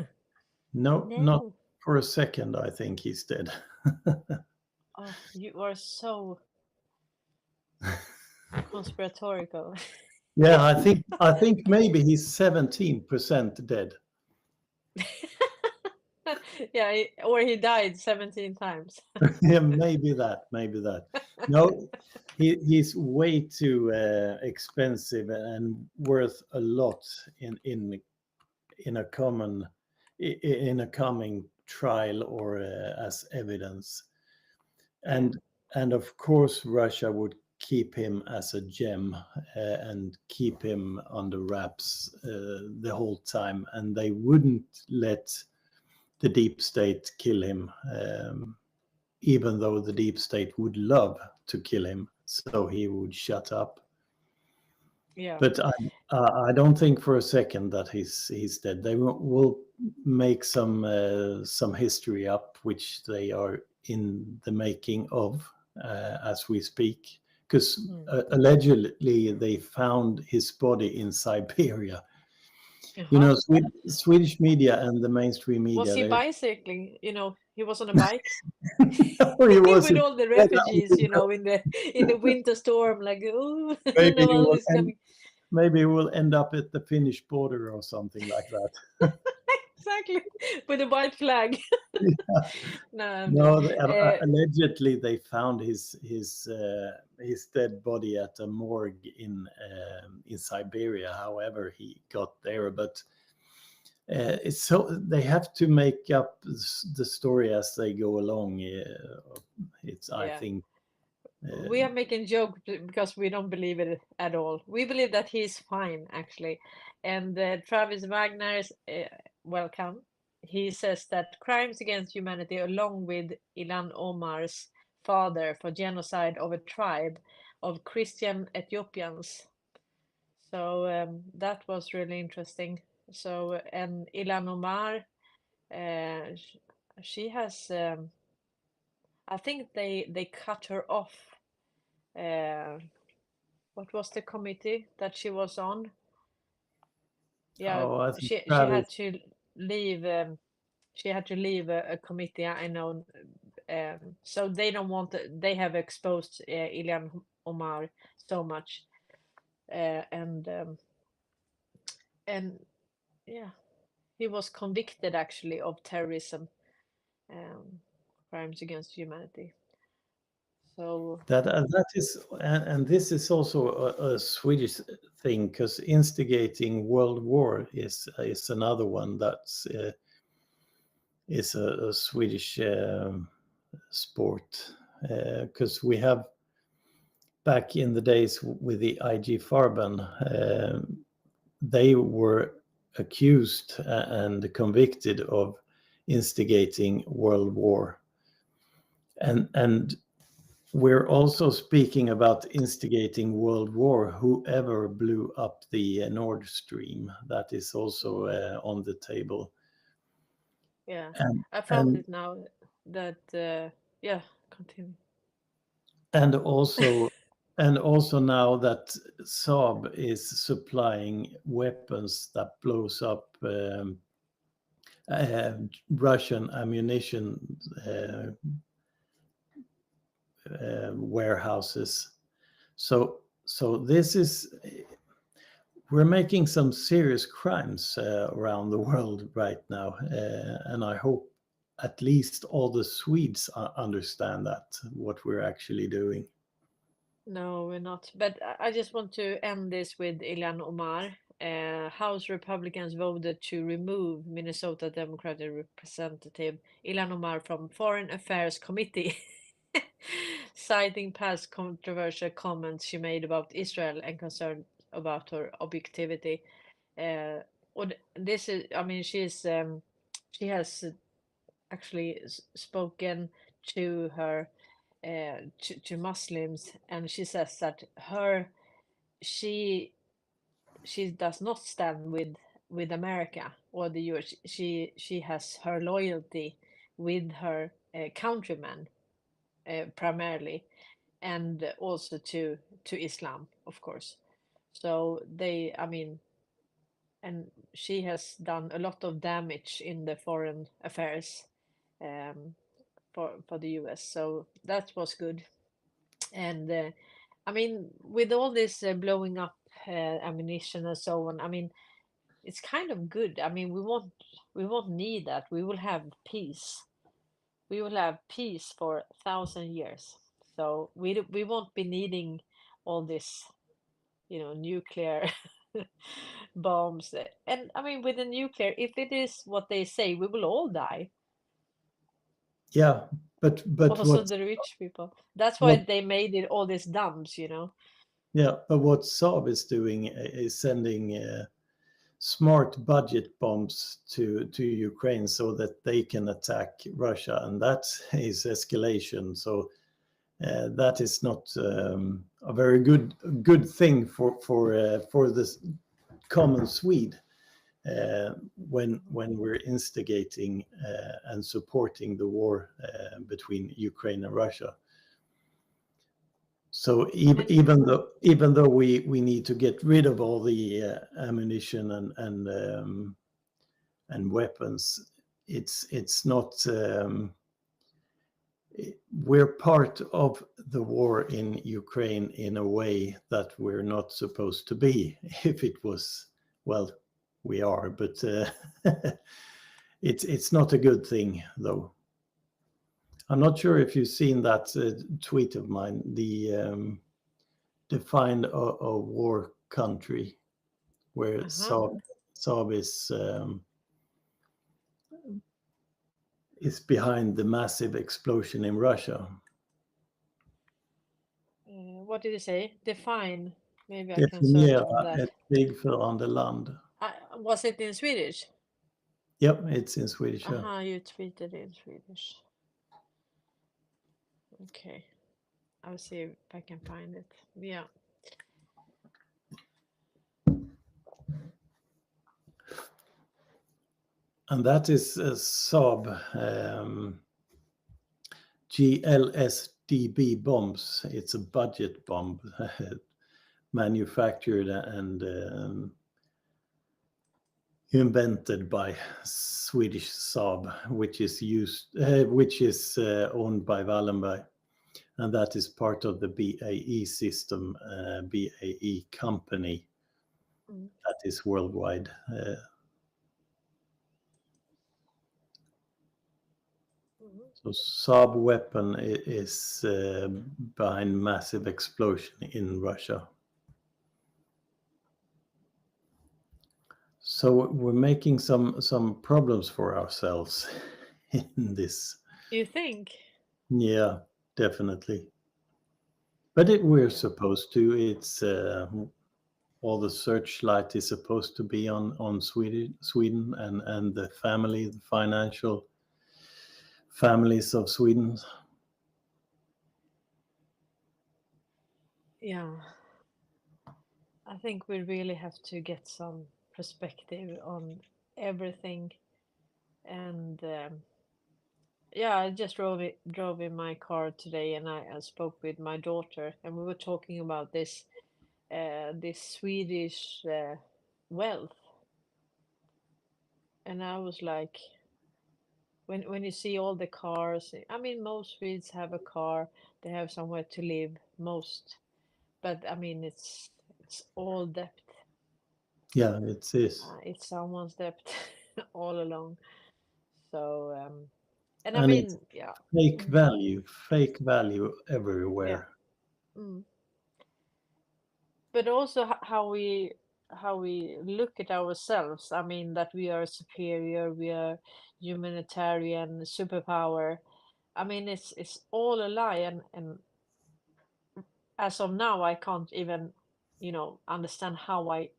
No. not for a second. I think he's dead. Oh, you are so conspiratorical. Yeah, I think maybe he's 17% dead. Yeah, or he died 17 times. Yeah, maybe that. No, he's way too expensive and worth a lot in a coming trial or as evidence. And of course Russia would keep him as a gem and keep him under wraps the whole time, and they wouldn't let the deep state kill him, even though the deep state would love to kill him, so he would shut up. Yeah. But I don't think for a second that he's dead. They will make some history up, which they are in the making of as we speak. Because allegedly they found his body in Siberia. You know, Swedish media and the mainstream media. Was he bicycling? You know, he was on a bike Or he was with all the refugees. You know, in the winter storm, like oh, maybe he no one will is coming. maybe he will end up at the Finnish border or something like that. Exactly, with a white flag. No, I'm No, joking. allegedly they found his dead body at a morgue in Siberia. However, he got there, but it's so they have to make up the story as they go along. I think we are making joke because we don't believe it at all. We believe that he's fine actually, and Travis Wagner's welcome. He says that crimes against humanity, along with Ilan Omar's father for genocide of a tribe of Christian Ethiopians. So that was really interesting. So and Ilan Omar, she has. I think they cut her off. What was the committee that she was on? Yeah, I think she had to leave. She had to leave a committee. I know. So they don't want. They have exposed Ilhan Omar so much, and yeah, he was convicted actually of terrorism, crimes against humanity. So that is, and this is also a Swedish thing, because instigating world war is another one that's is a Swedish sport, because we have back in the days with the IG Farben, they were accused and convicted of instigating world war, and we're also speaking about instigating world war. Whoever blew up the Nord Stream, that is also on the table. yeah, I found it now that yeah, continue. And also now that Saab is supplying weapons that blows up Russian ammunition warehouses. So this is, we're making some serious crimes around the world right now, and I hope at least all the Swedes understand that what we're actually doing. No, we're not. But I just want to end this with Ilhan Omar. House Republicans voted to remove Minnesota Democratic Representative Ilhan Omar from Foreign Affairs Committee, citing past controversial comments she made about Israel and concern about her objectivity. This is, I mean, she has actually spoken to her to Muslims, and she says that she does not stand with America or the US. She has her loyalty with her countrymen primarily, and also to Islam, of course. So I mean, and she has done a lot of damage in the foreign affairs um, for the US. So that was good. And I mean, with all this blowing up ammunition and so on, I mean, it's kind of good. I mean, we won't need that. We will have peace. We will have peace for 1,000 years. So we won't be needing all this, nuclear bombs. And I mean, with the nuclear, if it is what they say, we will all die. Yeah, but Also the rich people. That's why they made it all these dumps, Yeah, but what Saab is doing is sending smart budget bombs to Ukraine so that they can attack Russia, and that is escalation. So that is not a very good thing for this common Swede when we're instigating and supporting the war between Ukraine and Russia. So even though we need to get rid of all the ammunition and weapons, it's not. We're part of the war in Ukraine in a way that we're not supposed to be. If it was, well, we are, but it's not a good thing, though. I'm not sure if you've seen that tweet of mine, the define a war country, where Saab is behind the massive explosion in Russia. What did you say? Define. Maybe I can search on that. Ett krig för andra Was it in Swedish? Yep, it's in Swedish. You tweeted in Swedish. Okay. I'll see if I can find it. Yeah. And that is Saab GLSDB bombs. It's a budget bomb manufactured and invented by Swedish Saab, which is owned by Wallenberg, and that is part of the BAE system, BAE company that is worldwide. So Saab weapon is behind massive explosion in Russia. So we're making some problems for ourselves in this. You think? Yeah, definitely. But we're supposed to. It's all the searchlight is supposed to be on Sweden and the financial families of Sweden. Yeah. I think we really have to get some perspective on everything. And I just drove in my car today, and I spoke with my daughter, and we were talking about this Swedish wealth. And I was like, when you see all the cars, I mean, most Swedes have a car, they have somewhere to live, most, but I mean, it's all debt. Yeah, it is. It's someone's debt all along. So and I And mean, it's yeah, fake value everywhere. Yeah. But also how we look at ourselves. I mean, that we are superior, we are humanitarian superpower. I mean, it's all a lie, and as of now, I can't even, understand how I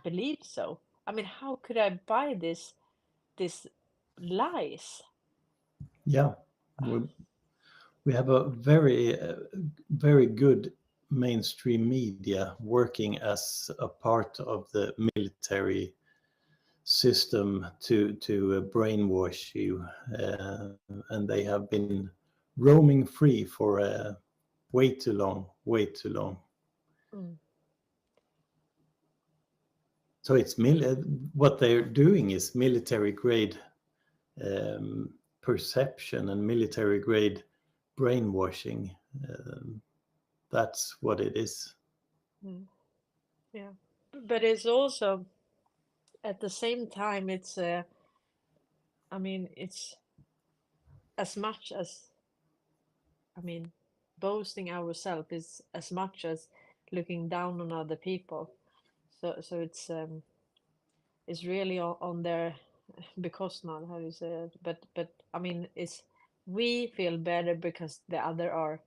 believe so. I mean, how could I buy this lies? Yeah, we have a very good mainstream media working as a part of the military system to brainwash you, and they have been roaming free for way too long. So it's what they're doing is military grade perception and military grade brainwashing. That's what it is. Yeah, but it's also at the same time, it's I mean, it's as much as, I mean, boasting ourselves is as much as looking down on other people. So it's really on their because now, how do you say it? But I mean, it's we feel better because the other are.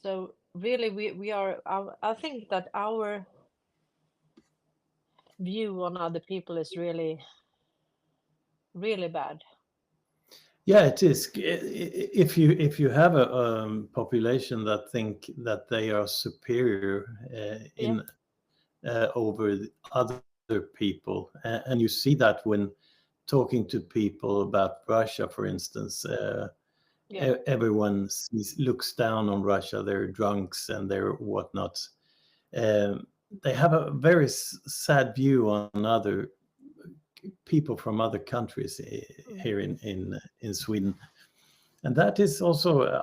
So really, we are. I think that our view on other people is really, really bad. Yeah, it is. If you have a population that think that they are superior Yeah, in over other people, and you see that when talking to people about Russia, for instance, yeah, everyone looks down on Russia. They're drunks and they're whatnot. They have a very sad view on other people from other countries mm, here in Sweden, and that is also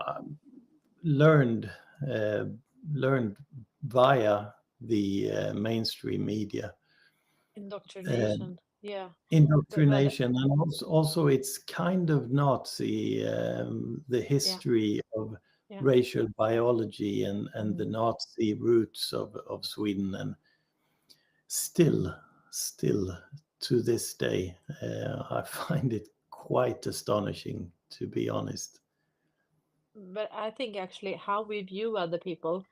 learned uh, learned via the mainstream media. Uh, indoctrination. Yeah, but Indoctrination, and also it's kind of Nazi, the yeah, history of yeah. racial biology and the Mm. Nazi roots of Sweden, and still still to this day, I find it quite astonishing, to be honest. But I think actually how we view other people,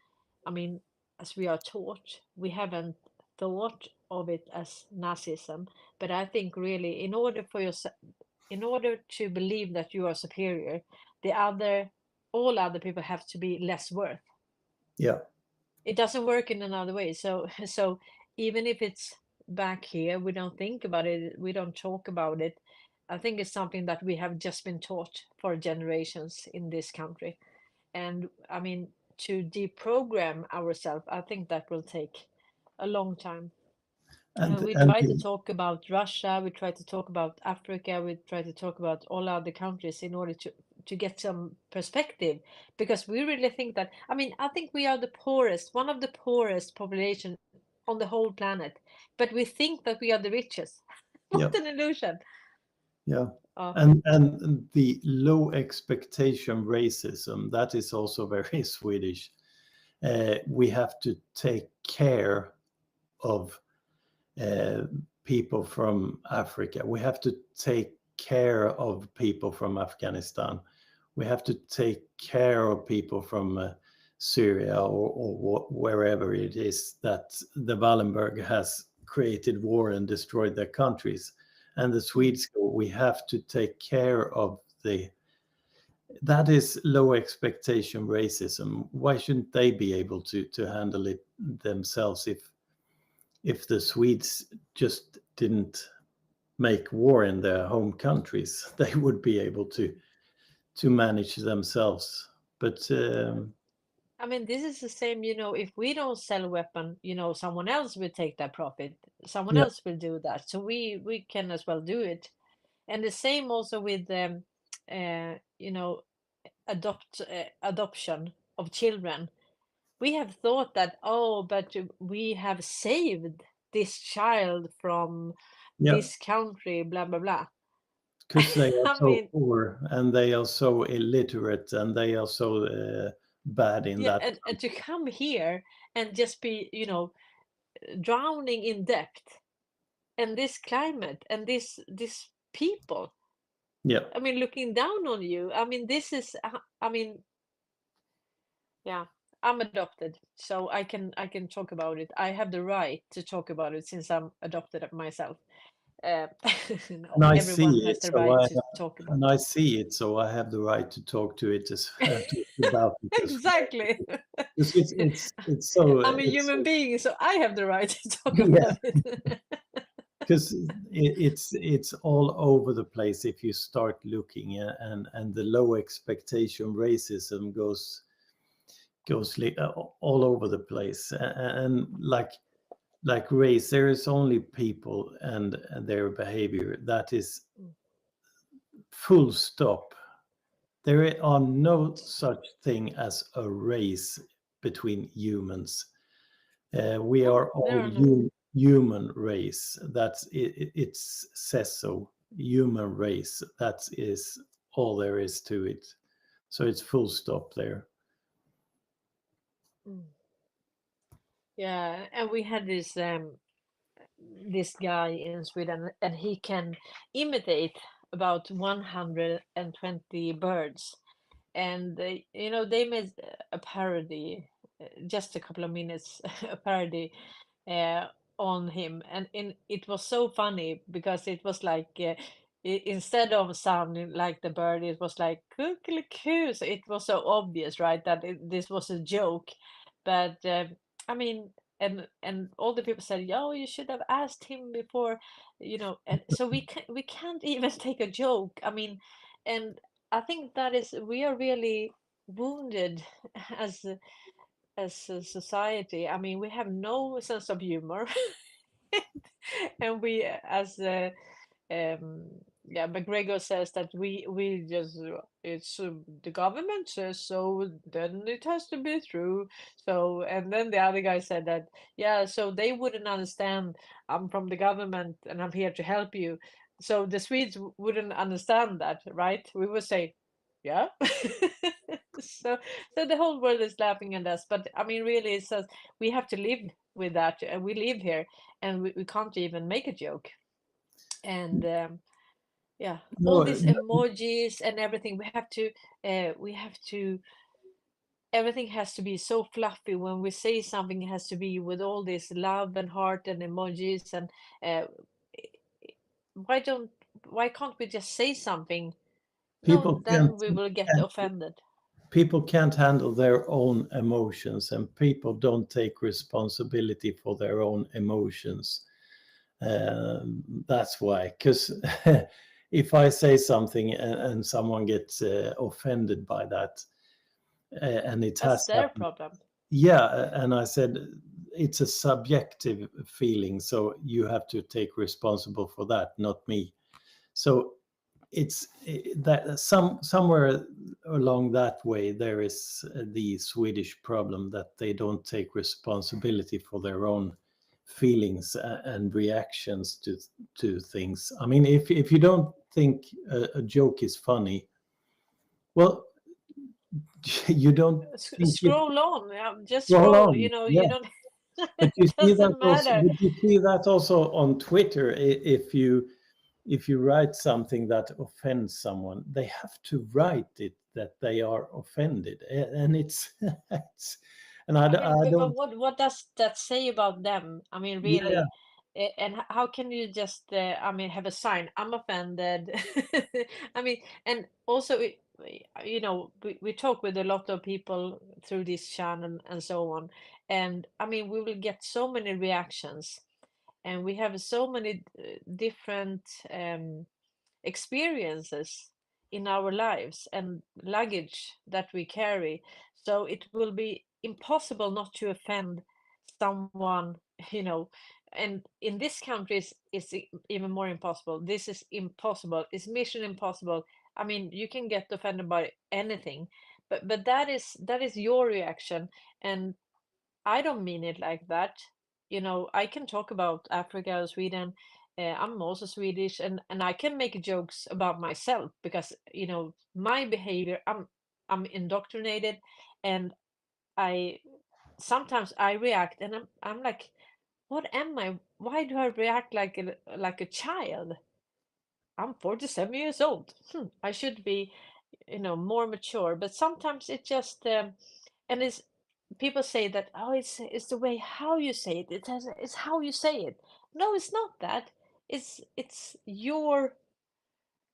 I mean, as we are taught, we haven't thought of it as Nazism. But I think really, in order to believe that you are superior, the other, all other people have to be less worth. Yeah, It doesn't work in another way. So, so even if it's back here, we don't think about it, we don't talk about it. I think it's something that we have just been taught for generations in this country. And I mean, to deprogram ourselves, I think that will take a long time. We and try to talk about Russia, we try to talk about Africa, we try to talk about all other countries in order to get some perspective, because we really think that, I mean, I think we are the poorest, one of the poorest population on the whole planet, but we think that we are the richest. yeah, What an illusion. yeah. Oh, And the low expectation racism, that is also very Swedish. We have to take care of uh, people from Africa. We have to take care of people from Afghanistan. We have to take care of people from Syria or wherever it is that the Wallenberg has created war and destroyed their countries. And the mm, Swedes go, we have to take care of the. That is low expectation racism. Why shouldn't they be able to handle it themselves if the Swedes just didn't make war in their home countries, they would be able to manage themselves. But I mean, this is the same, if we don't sell a weapon, someone else will take that profit. Someone yeah, else will do that. So we can as well do it. And the same also with you know, adoption of children. We have thought that, oh, but we have saved this child from yeah, this country, blah blah blah. because they are I so mean, poor and they are so illiterate and they are so bad in yeah, that. and to come here and just be, drowning in debt and this climate and this people, Yeah, I mean, looking down on you. I mean, this is, I mean, yeah, I'm adopted, so I can talk about it. I have the right to talk about it since I'm adopted myself. uh, and no, I see everyone has it, the so right I to talk about and I it. see it, so I have the right to talk to it as talk about it as well. Exactly. Because it's so I'm a it's human so, being, so I have the right to talk yeah, about it. because it's all over the place if you start looking, and the low expectation racism goes all over the place, and like race, there is only people and their behavior, that is full stop. There are no such thing as a race between humans. We No, are there all are no. human race. That's it, it says so. Human race. That is all there is to it. So it's full stop there. Mm. Yeah, and we had this guy in Sweden, and he can imitate about 120 birds. And they made a parody, just a couple of minutes, a parody uh, on him, and it was so funny because it was like, instead of sounding like the bird, it was like "Cuckoo." So it was so obvious, right, that this was a joke. But I mean, and all the people said, "Yo, you should have asked him before," And so we can't even take a joke. I mean, and I think that is we are really wounded as a society. I mean, we have no sense of humor, and we as um, yeah, McGregor says that we just it's the government says so, then it has to be true. So, and then the other guy said that, yeah, so they wouldn't understand. I'm from the government and I'm here to help you. So the Swedes wouldn't understand that, right? We would say, yeah. So, so the whole world is laughing at us. But I mean, really, it says we have to live with that. We live here, and we can't even make a joke. And yeah, all No, these emojis and everything, we have to, everything has to be so fluffy. When we say something, it has to be with all this love and heart and emojis. And uh, why don't, why can't we just say something? No, people then we will get can't offended. people can't handle their own emotions, and people don't take responsibility for their own emotions. That's why, because if I say something and someone gets offended by that, and it That's has their happened, problem. yeah, and I said it's a subjective feeling, so you have to take responsible for that, not me. So it's that somewhere along that way there is the Swedish problem that they don't take responsibility for their own feelings and reactions to things. I mean, if you don't think a joke is funny, well, you don't think it. Scroll on, yeah, just Scroll scroll, on, you yeah. don't, But it doesn't matter. you see that also on Twitter. If you write something that offends someone, they have to write it that they are offended, and it's, it's and I mean, I but don't. what does that say about them? I mean, Yeah, really, and how can you just, I mean, have a sign, I'm offended? I mean, and also, we talk with a lot of people through this channel and so on, and I mean, we will get so many reactions, and we have so many different experiences in our lives and luggage that we carry. So it will be impossible not to offend someone, you know. And in this country, it's even more impossible. This is impossible. It's mission impossible. I mean, you can get offended by anything, but that is your reaction, and I don't mean it like that. I can talk about Africa or Sweden. I'm also Swedish, and I can make jokes about myself because my behavior. I'm indoctrinated, and I sometimes I react, and I'm like, what am I? Why do I react like a child? I'm 47 years old. I should be, more mature. But sometimes it just and it's people say that, oh, it's the way how you say it. It's how you say it. No, it's not that. It's your,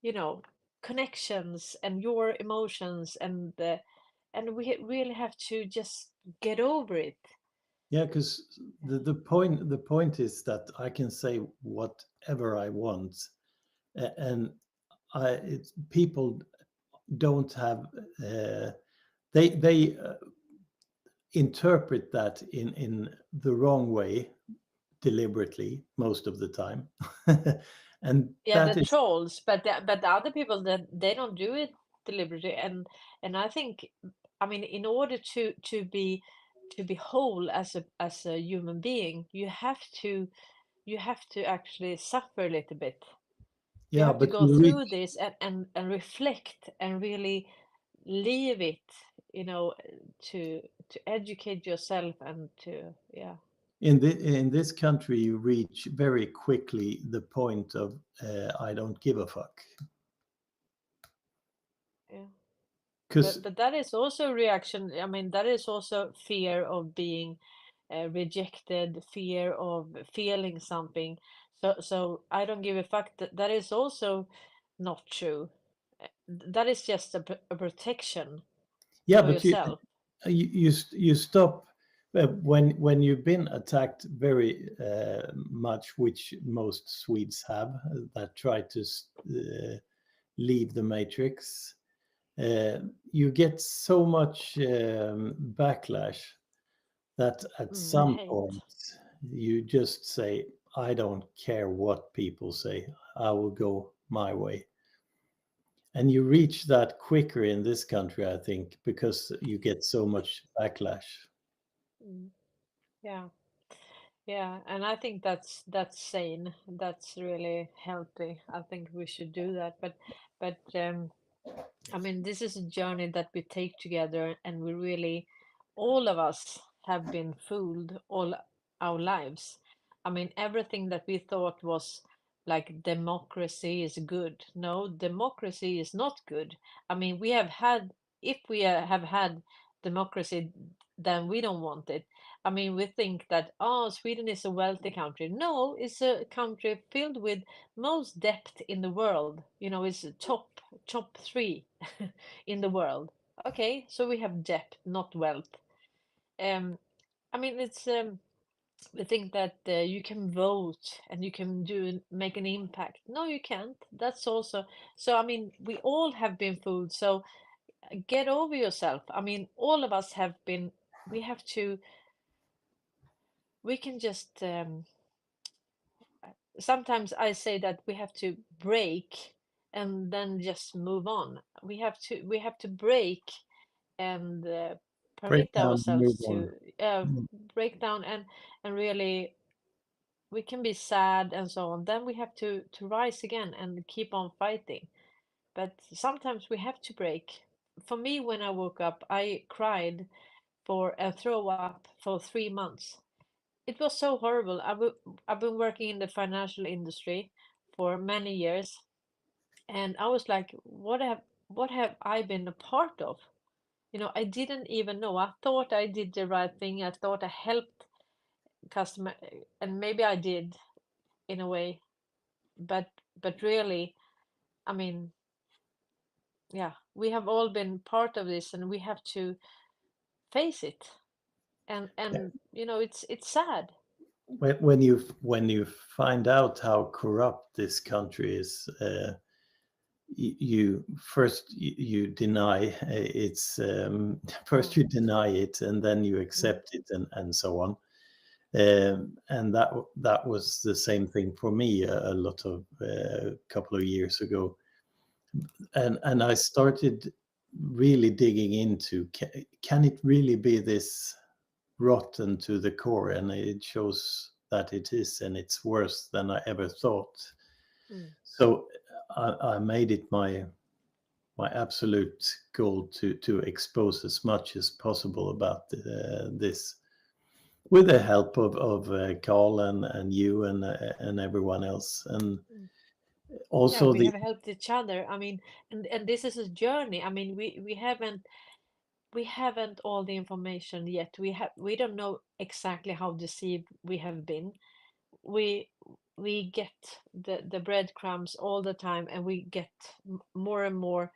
you know, connections and your emotions, and we really have to just get over it. yeah, because the point is that I can say whatever I want, and people don't have, they interpret that in the wrong way deliberately most of the time. And Yeah, the that is, trolls, but the other people, that they don't do it deliberately, and I think, I mean, in order to be whole as a human being, you have to actually suffer a little bit. You yeah, have to but go you through reach this and reflect and really leave it, you know, to educate yourself and to, yeah. in this country you reach very quickly the point of I don't give a fuck, Yeah. because But that is also reaction. I mean, that is also fear of being rejected, fear of feeling something. So I don't give a fuck. That is also not true. That is just a protection Yeah, for but yourself. you stop when you've been attacked very much, which most Swedes have that try to leave the matrix. You get so much backlash that at some Hate. point you just say, I don't care what people say, I will go my way. And you reach that quicker in this country, I think, because you get so much backlash. Mm. Yeah. Yeah, and I think that's sane. That's really healthy. I think we should do that. But I mean, this is a journey that we take together, and we really, all of us have been fooled all our lives. I mean, everything that we thought was like democracy is good. No, democracy is not good. I mean, we have had, if we have had democracy, then we don't want it. I mean, we think that, oh, Sweden is a wealthy country. No, it's a country filled with most debt in the world. You know, it's a top three in the world. Okay, so we have debt, not wealth. Um, I mean, it's we think that you can vote and you can make an impact. No, you can't. That's also so. I mean, we all have been fooled. So get over yourself. I mean, all of us have been. We have to. We can just. Sometimes I say that we have to break and then just move on. We have to break and Break permit down and move ourselves on. to Mm. break down and really we can be sad and so on. Then we have to rise again and keep on fighting. But sometimes we have to break. For me, when I woke up, I cried for a throw up for 3 months. It was so horrible. I've been working in the financial industry for many years, and I was like, what have I been a part of? You know, I didn't even know. I thought I did the right thing. I thought I helped customer, and maybe I did in a way, but really, I mean, yeah, we have all been part of this, and we have to face it. And it's sad. When you find out how corrupt this country is, you first you deny it's first Mm, you deny it and then you mm, accept it and so on. And that was the same thing for me a lot of couple of years ago. And I started really digging into can it really be this rotten to the core, and it shows that it is, and it's worse than I ever thought. mm. So I made it my absolute goal to expose as much as possible about this, with the help of Carl and you and everyone else, and Mm. Yeah, also we the have helped each other. I mean, and this is a journey. I mean, we haven't all the information yet. We don't know exactly how deceived we have been. We we get the breadcrumbs all the time, and we get more and more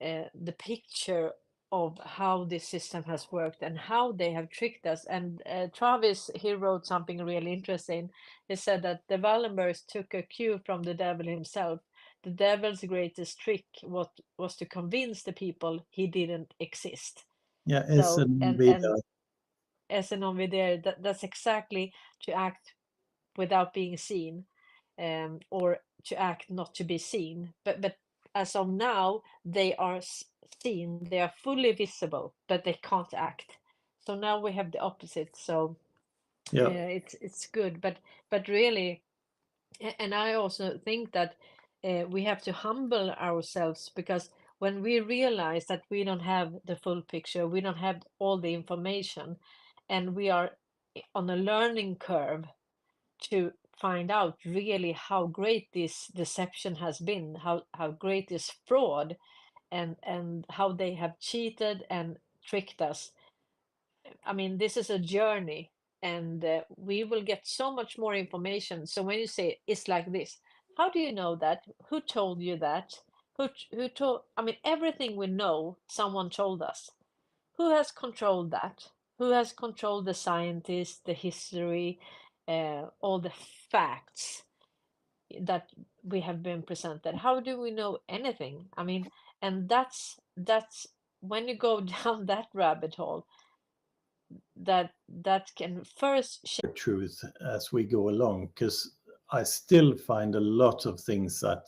the picture of how this system has worked and how they have tricked us. And Travis, he wrote something really interesting. He said that the Wallenbergs took a cue from the devil himself. The devil's greatest trick was to convince the people he didn't exist. yeah So and SNVIDIA. as an on there, that's exactly to act without being seen, or to act not to be seen. But as of now, they are seen. They are fully visible, but they can't act. So now we have the opposite. So Yeah, it's good, but really, and I also think that we have to humble ourselves, because when we realize that we don't have the full picture, we don't have all the information, and we are on a learning curve to find out really how great this deception has been, how great this fraud, and how they have cheated and tricked us. I mean, this is a journey, and we will get so much more information. So when you say it's like this, how do you know that? Who told you that? Who told? I mean, everything we know, someone told us. Who has controlled that? Who has controlled the scientists, the history, all the facts that we have been presented? How do we know anything? I mean, and that's when you go down that rabbit hole, that can first truth as we go along, because I still find a lot of things that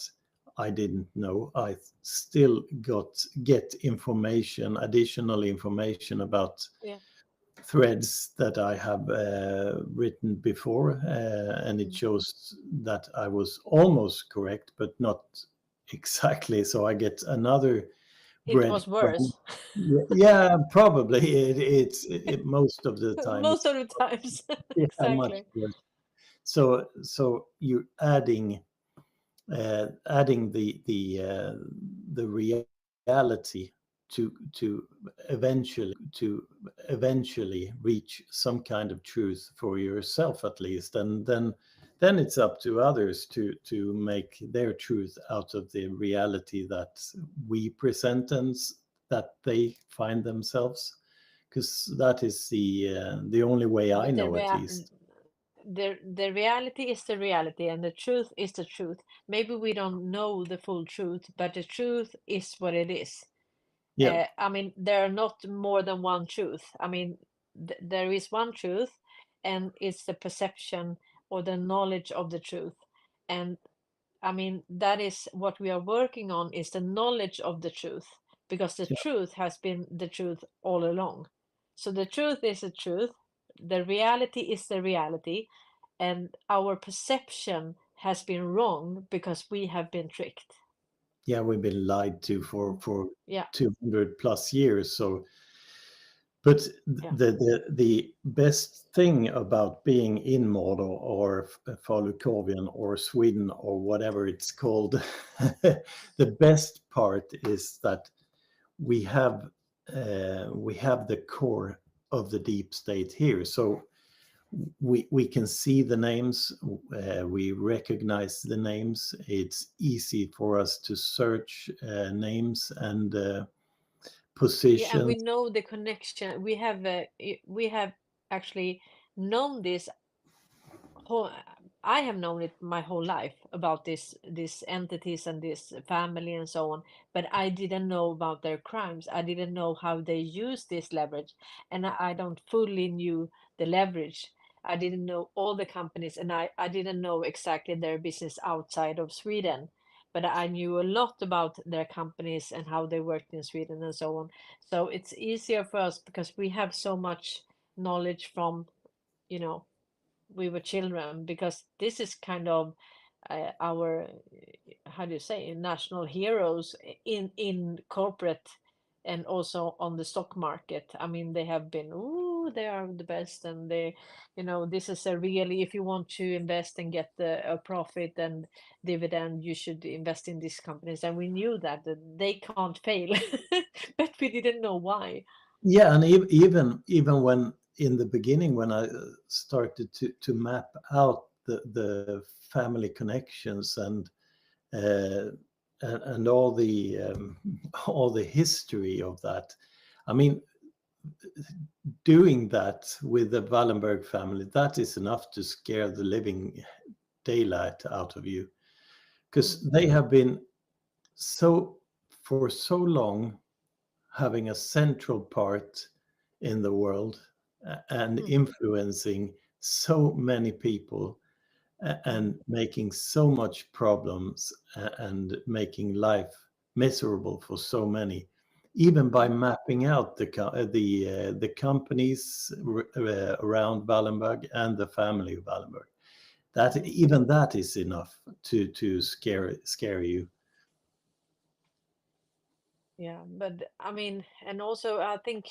I didn't know. I still get information, additional information about yeah. threads that I have written before, and it Mm. shows that I was almost correct, but not exactly. So I get another It was breadcrumb. worse. Yeah, probably it's most of the time. Most of the times. Yeah, much Exactly. worse. So you're adding the reality to eventually reach some kind of truth for yourself, at least, and then it's up to others to make their truth out of the reality that we present and that they find themselves, because that is the only way I But know, at least. the reality is the reality, and the truth is the truth. Maybe we don't know the full truth, but the truth is what it is. Yeah, I mean, there are not more than one truth. I mean, there is one truth, and it's the perception or the knowledge of the truth. And I mean, that is what we are working on, is the knowledge of the truth, because the yeah, truth has been the truth all along. So the truth is the truth, the reality is the reality, and our perception has been wrong because we have been tricked. yeah. We've been lied to for Yeah, 200 plus years. So, but yeah. the best thing about being in Mordor or Falukorven or Sweden or whatever it's called, the best part is that we have the core of the deep state here. So we can see the names, we recognize the names. It's easy for us to search names and Yeah, and we positions. know the connection. We have actually known this whole. I have known it my whole life about these entities and this family and so on, but I didn't know about their crimes. I didn't know how they use this leverage, and I don't fully knew the leverage. I didn't know all the companies, and I didn't know exactly their business outside of Sweden, but I knew a lot about their companies and how they worked in Sweden and so on. So it's easier for us because we have so much knowledge from, you know, we were children, because this is kind of our how do you say, national heroes in corporate and also on the stock market. I mean, they have been, ooh, they are the best, and they, this is a really, if you want to invest and get a profit and dividend, you should invest in these companies, and we knew that they can't fail. But we didn't know why. Yeah, and even when in the beginning, when I started to map out the family connections uh, and all the history of that, I mean, doing that with the Wallenberg family, that is enough to scare the living daylight out of you, Mm, because they have been so for so long having a central part in the world and mm, influencing so many people mm. and making so much problems and making life miserable for so many, even by Mm. mapping out the companies around Wallenberg and the family of Wallenberg. That Mm. even that is enough to scare you. Yeah, but I mean, and also I think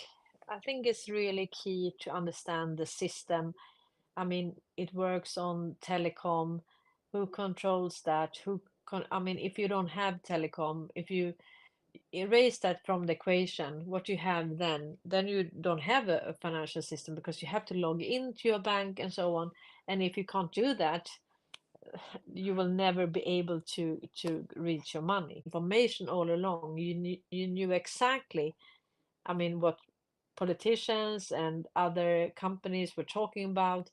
it's really key to understand the system. I mean, it works on telecom. Who controls that? I mean, if you don't have telecom, if you erase that from the equation, what you have then you don't have a financial system, because you have to log into your bank and so on. And if you can't do that, you will never be able to reach your money. Information all along. You knew exactly, I mean, what politicians and other companies were talking about.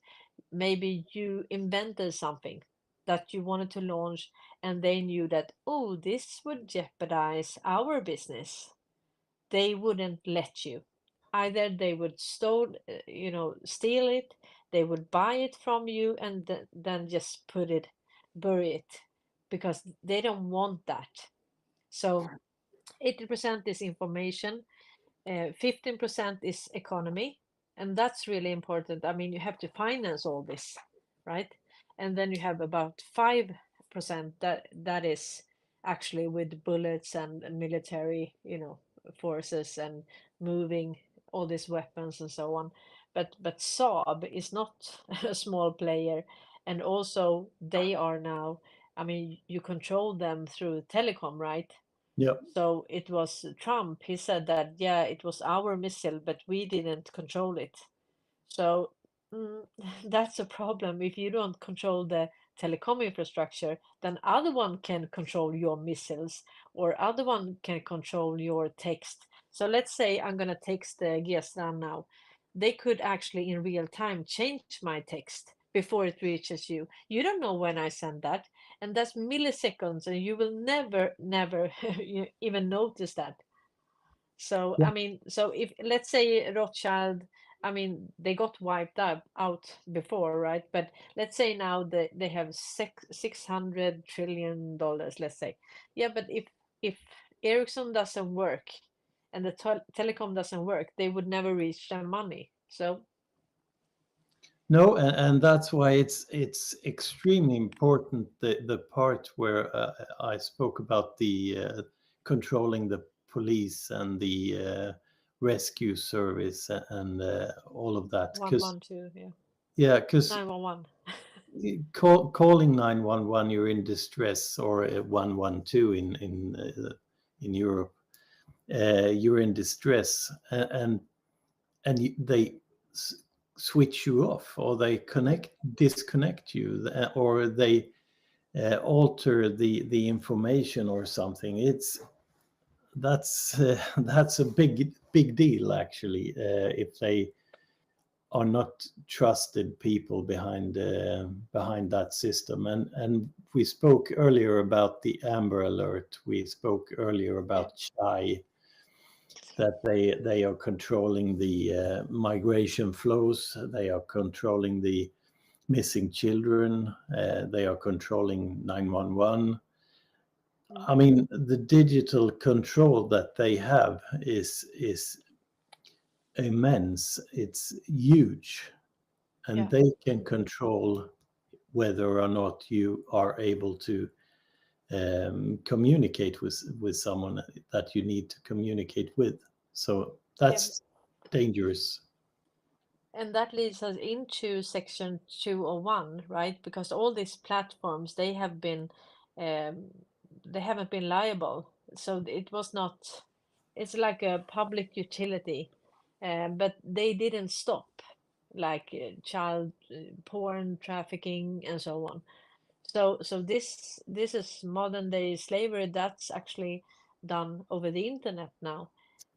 Maybe you invented something that you wanted to launch, and they knew that, oh, this would jeopardize our business. They wouldn't let you. Either they would steal it, they would buy it from you, and then just bury it, because they don't want that. So 80% is information, 15% is economy, and that's really important. I mean, you have to finance all this, right? And then you have about 5% that is actually with bullets and military, forces and moving all these weapons and so on. But Saab is not a small player, and also they are now. I mean, you control them through telecom, right? Yeah. So it was Trump. He said that, yeah, it was our missile, but we didn't control it. So that's a problem. If you don't control the telecom infrastructure, then other one can control your missiles, or other one can control your text. So let's say I'm going to text Strand now. They could actually in real time change my text before it reaches you. You don't know when I send that, and that's milliseconds, and you will never even notice that. So Yeah. I mean, so if let's say Rothschild, I mean, they got wiped out before, right? But let's say now they have $600 trillion, let's say. Yeah, but if Ericsson doesn't work and the telecom doesn't work, they would never reach their money. So No, and that's why it's extremely important, the part where I spoke about the controlling the police and the rescue service and all of that. Because 112, yeah, yeah, because 911. calling 911, you're in distress, or 112 in Europe, you're in distress, and they switch you off, or they disconnect you, or they alter the information or something. That's that's a big deal, actually, if they are not trusted people behind that system. And we spoke earlier about the Amber Alert. We spoke earlier about Chai, that they are controlling the migration flows. They are controlling the missing children. They are controlling 911. I mean, the digital control that they have is immense. It's huge, and Yeah. they can control whether or not you are able to communicate with someone that you need to communicate with. So that's dangerous. And that leads us into section 201, right? Because all these platforms, um, they haven't been liable. So it was not, it's like a public utility, but they didn't stop, like child porn trafficking and so on. So this is modern day slavery that's actually done over the internet now.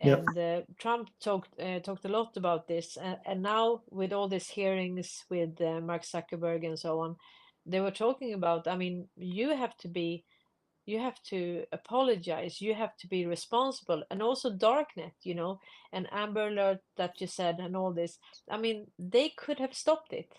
Yep. And Trump talked a lot about this, and now with all these hearings with Mark Zuckerberg and so on, they were talking about. I mean, you have to apologize, you have to be responsible, and also darknet, and Amber Alert that you said, and all this. I mean, they could have stopped it.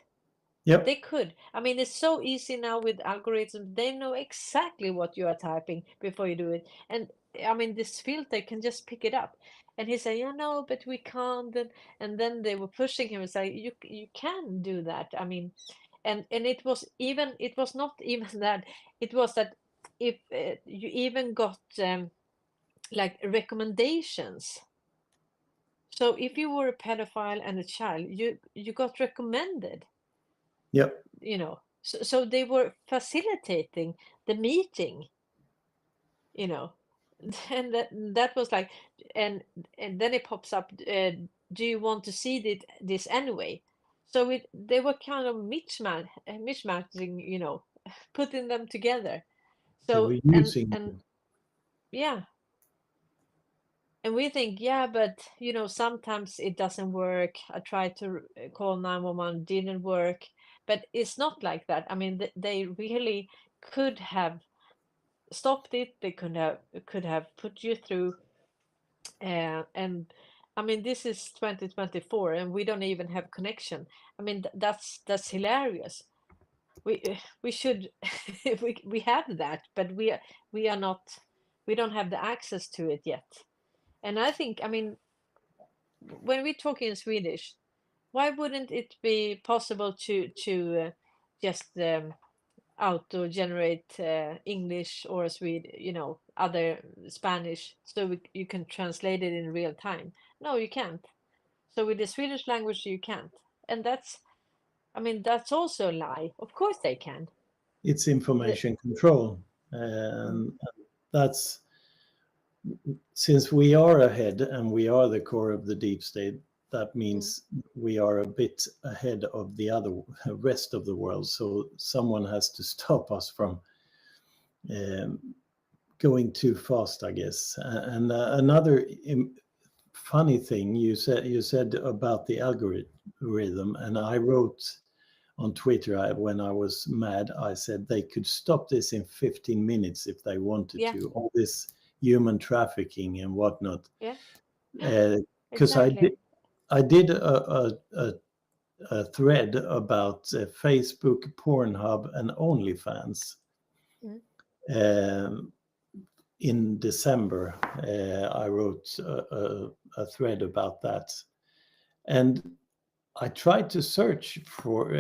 Yep. They could. I mean, it's so easy now with algorithms. They know exactly what you are typing before you do it. And I mean, this filter can just pick it up. And he said, yeah, no, but we can't. And then they were pushing him and say, you can do that. I mean, and it was not even that. It was that if you even got like recommendations. So if you were a pedophile and a child, you got recommended. Yep. So they were facilitating the meeting, you know and that was like, and then it pops up, do you want to see this anyway? So they were kind of mismatching, putting them together. They So were and using yeah, and we think, yeah, but sometimes it doesn't work. I tried to call 911, didn't work. But it's not like that. I mean, they really could have stopped it. They could have put you through. And I mean, this is 2024, and we don't even have connection. I mean, that's hilarious. We should we have that, but we are not. We don't have the access to it yet. And I think, I mean, when we talk in Swedish, why wouldn't it be possible to just auto generate English or Swede, other Spanish, so you can translate it in real time? No, you can't. So with the Swedish language, you can't, and I mean, that's also a lie. Of course, they can. it's The, information control, and that's since we are ahead and we are the core of the deep state. That means we are a bit ahead of the other rest of the world. So someone has to stop us from going too fast, I guess. And another funny thing you said about the algorithm, and I wrote on Twitter when I was mad. I said they could stop this in 15 minutes if they wanted yeah, to. All this human trafficking and whatnot. yeah, Because exactly. I did a thread about Facebook, Pornhub, and OnlyFans. Mm. In December, I wrote a thread about that, and I tried to search for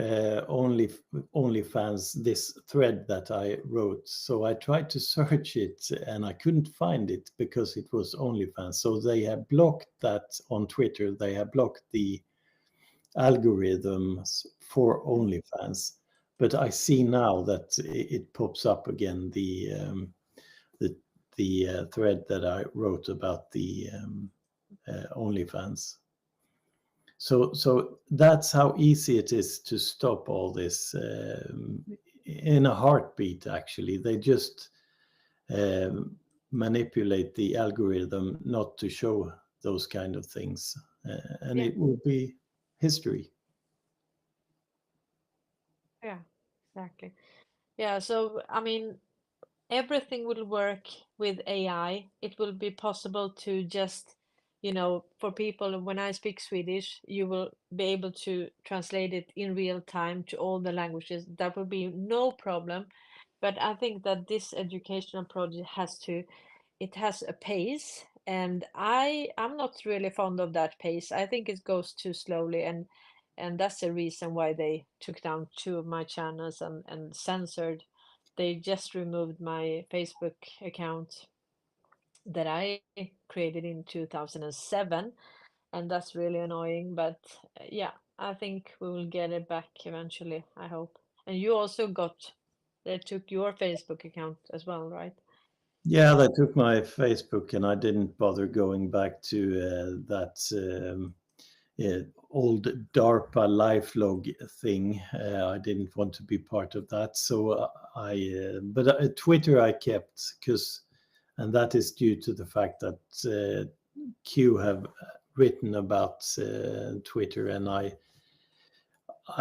OnlyFans, this thread that I wrote. So I tried to search it and I couldn't find it because it was OnlyFans. So they have blocked that on Twitter. They have blocked the algorithms for OnlyFans. But I see now that it pops up again, the thread that I wrote about the OnlyFans. So that's how easy it is to stop all this in a heartbeat. Actually, they just manipulate the algorithm not to show those kind of things, and Yeah, it will be history. yeah, exactly. Yeah, so I mean, everything will work with AI. It will be possible to just, for people, when I speak Swedish, you will be able to translate it in real time to all the languages. That will be no problem. But I think that this educational project it has a pace, and I'm not really fond of that pace. I think it goes too slowly, and that's the reason why they took down two of my channels and censored. They just removed my Facebook account that I created in 2007, and that's really annoying. But yeah, I think we will get it back eventually, I hope. And you also they took your Facebook account as well, right? Yeah, they took my Facebook, and I didn't bother going back to that old DARPA lifelog thing. I didn't want to be part of that. So but Twitter I kept, and that is due to the fact that Q have written about Twitter, and I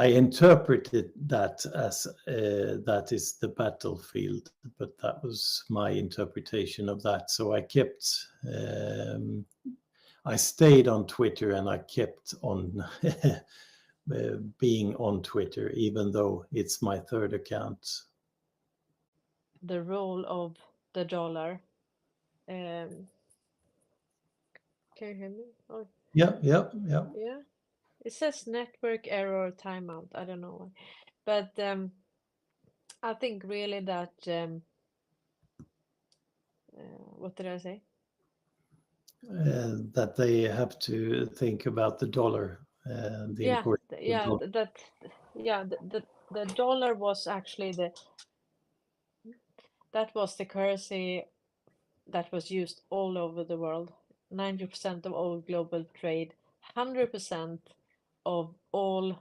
interpreted that as that is the battlefield, but that was my interpretation of that. So I kept, I stayed on Twitter, and I kept on being on Twitter, even though it's my third account. The role of the dollar. Um, can you hear me? Oh, Yeah, yeah, yeah. yeah. It says network error timeout. I don't know why. But I think really that what did I say? That they have to think about the dollar, the Yeah, importance of the yeah, dollar. the dollar was actually that was the currency that was used all over the world. 90% of all global trade, 100% of all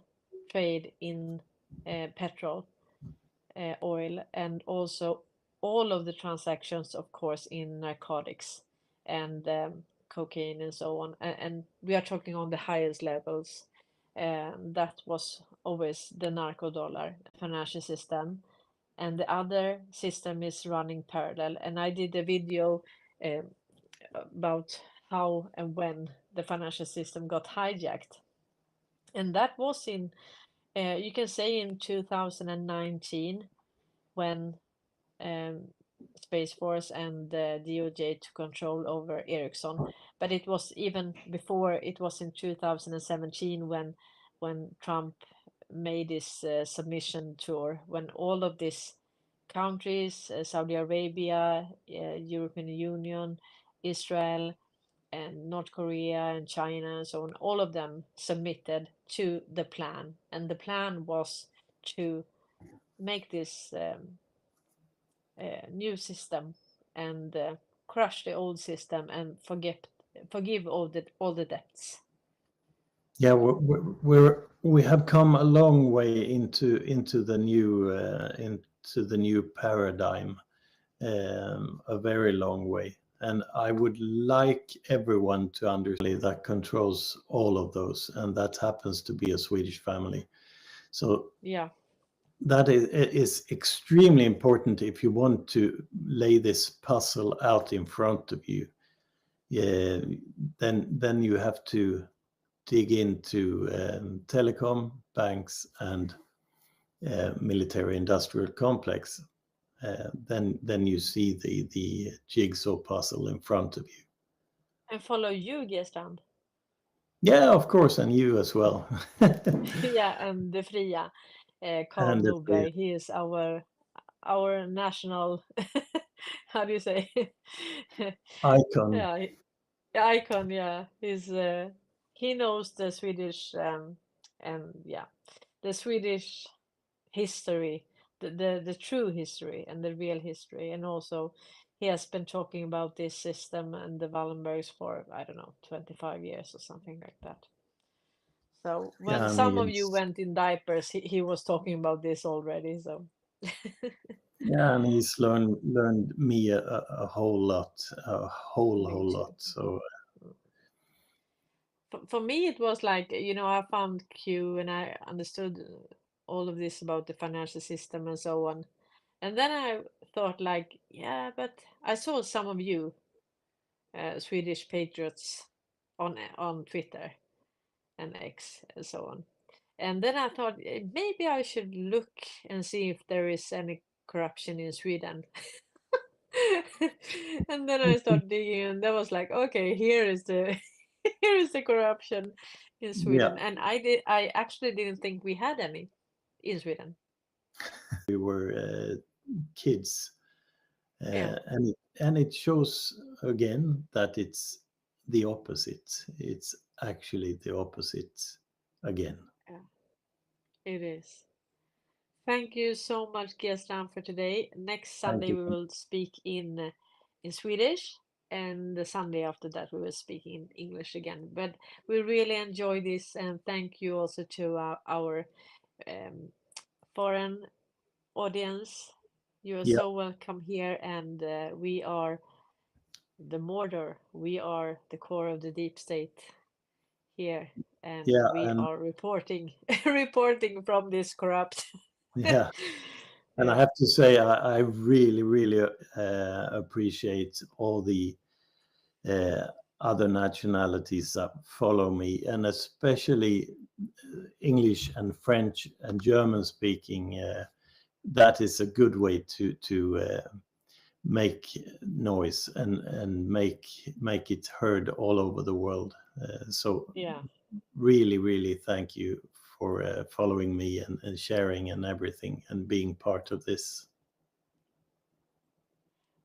trade in petrol oil, and also all of the transactions, of course, in narcotics and cocaine and so on. And we are talking on the highest levels. That was always the narco dollar financial system, and the other system is running parallel. And I did a video about how and when the financial system got hijacked, and that was in you can say in 2019, when Space Force and the DOJ took control over Ericsson. But it was even before. It was in 2017 when Trump made his submission tour, when all of these countries, Saudi Arabia, European Union, Israel, and North Korea and China and so on, all of them submitted to the plan. And the plan was to make this new system and crush the old system and forgive all the debts. Yeah, we have come a long way into the new paradigm, a very long way. And I would like everyone to understand that controls all of those, and that happens to be a Swedish family. So Yeah, that is extremely important if you want to lay this puzzle out in front of you. Yeah, then you have to dig into telecom, banks, and military industrial complex. Then you see the jigsaw puzzle in front of you. and follow you, Strand. Yeah, of course, and you as well. Yeah, and the Fria, Carl And the Norberg, he is our national, how do you say? icon. Yeah, icon. Yeah, he knows the Swedish and yeah, the Swedish history, the true history and the real history. And also he has been talking about this system and the Wallenbergs for, I don't know, 25 years or something like that. So when Yeah, some of you went in diapers, he was talking about this already. So and he's learned me a whole lot, me whole too. lot. So For me, it was like, I found Q and I understood all of this about the financial system and so on. And then I thought, like, yeah, but I saw some of you Swedish patriots on Twitter and X and so on. And then I thought maybe I should look and see if there is any corruption in Sweden. And then I started digging, and that was like, okay, here is the here is the corruption in yeah, Sweden. And I actually didn't think we had any in Sweden. we were kids, Yeah. and it shows again that it's the opposite. It's actually the opposite again. Yeah, it is. Thank you so much, Gestam, for today. Next Thank Sunday you. we will speak in Swedish, and the Sunday after that we will speak in English again. But we really enjoy this, and thank you also to our um, foreign audience. You are Yeah, so welcome here, and we are the Mordor. We are the core of the deep state here, and yeah, we and are reporting reporting from this corrupt. yeah. And I Yeah. have to say, I really appreciate all the uh, other nationalities that follow me, and especially English and French and German speaking. That is a good way to make noise and make it heard all over the world. So Yeah. really thank you for following me and sharing and everything and being part of this.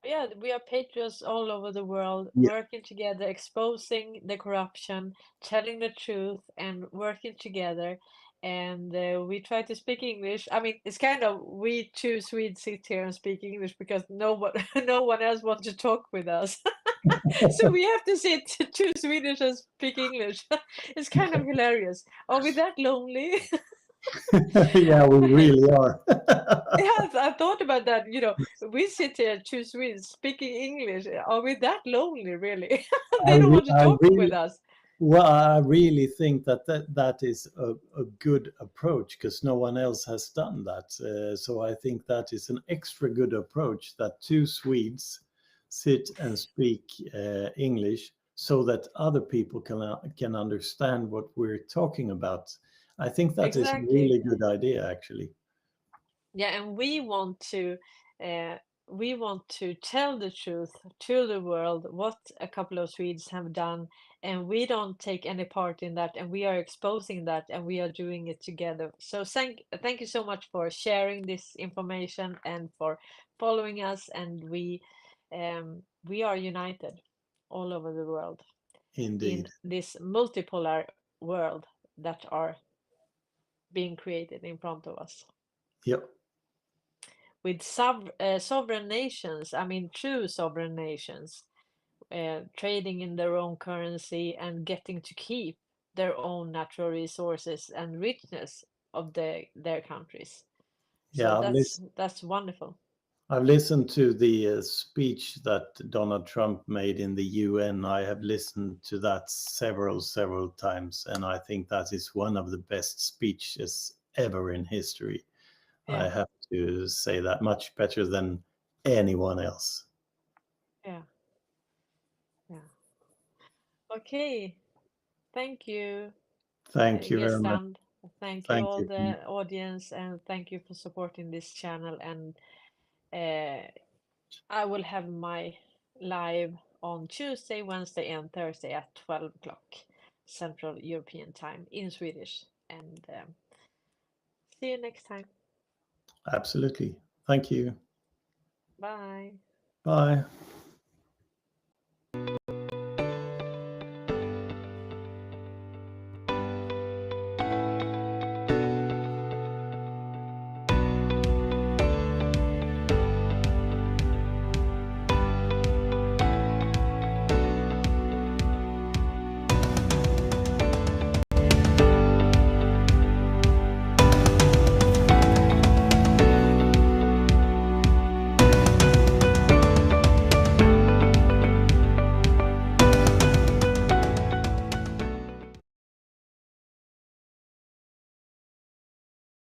Yeah, we are patriots all over the world, Yeah, working together, exposing the corruption, telling the truth, and working together. And we try to speak English. I mean, it's kind of we two Swedes sit here and speak English because no one, no one else wants to talk with us. So we have to sit two Swedish and speak English. It's kind of hilarious. Are we that lonely? Yeah, we really are. Yes, I thought about that. You know, we sit here, two Swedes, speaking English. Are we that lonely, really? I, They don't re- want to I talk with really, us. well, I really think that is a good approach because no one else has done that. So I think that is an extra good approach that two Swedes sit and speak English so that other people can understand what we're talking about. I think that is a Exactly. really good idea, actually. Yeah, and uh, we want to tell the truth to the world what a couple of Swedes have done, and we don't take any part in that, and we are exposing that, and we are doing it together. So thank you so much for sharing this information and for following us, and we are united all over the world in Indeed. this multipolar world that are being created in front of us. Yep. With sovereign nations, I mean true sovereign nations, trading in their own currency and getting to keep their own natural resources and richness of their countries. So Yeah, that's wonderful. I've listened to the speech that Donald Trump made in the UN. I have listened to that several times, and I think that is one of the best speeches ever in history. I Yeah, have to say that, much better than anyone else. yeah, yeah. Okay, thank you, Thank you very much. Gestam. Thank you Thank all you. the audience, and thank you for supporting this channel. And I will have my live on Tuesday, Wednesday, and Thursday at 12 o'clock Central European Time in Swedish. And see you next time. Absolutely. Thank you. Bye. Bye.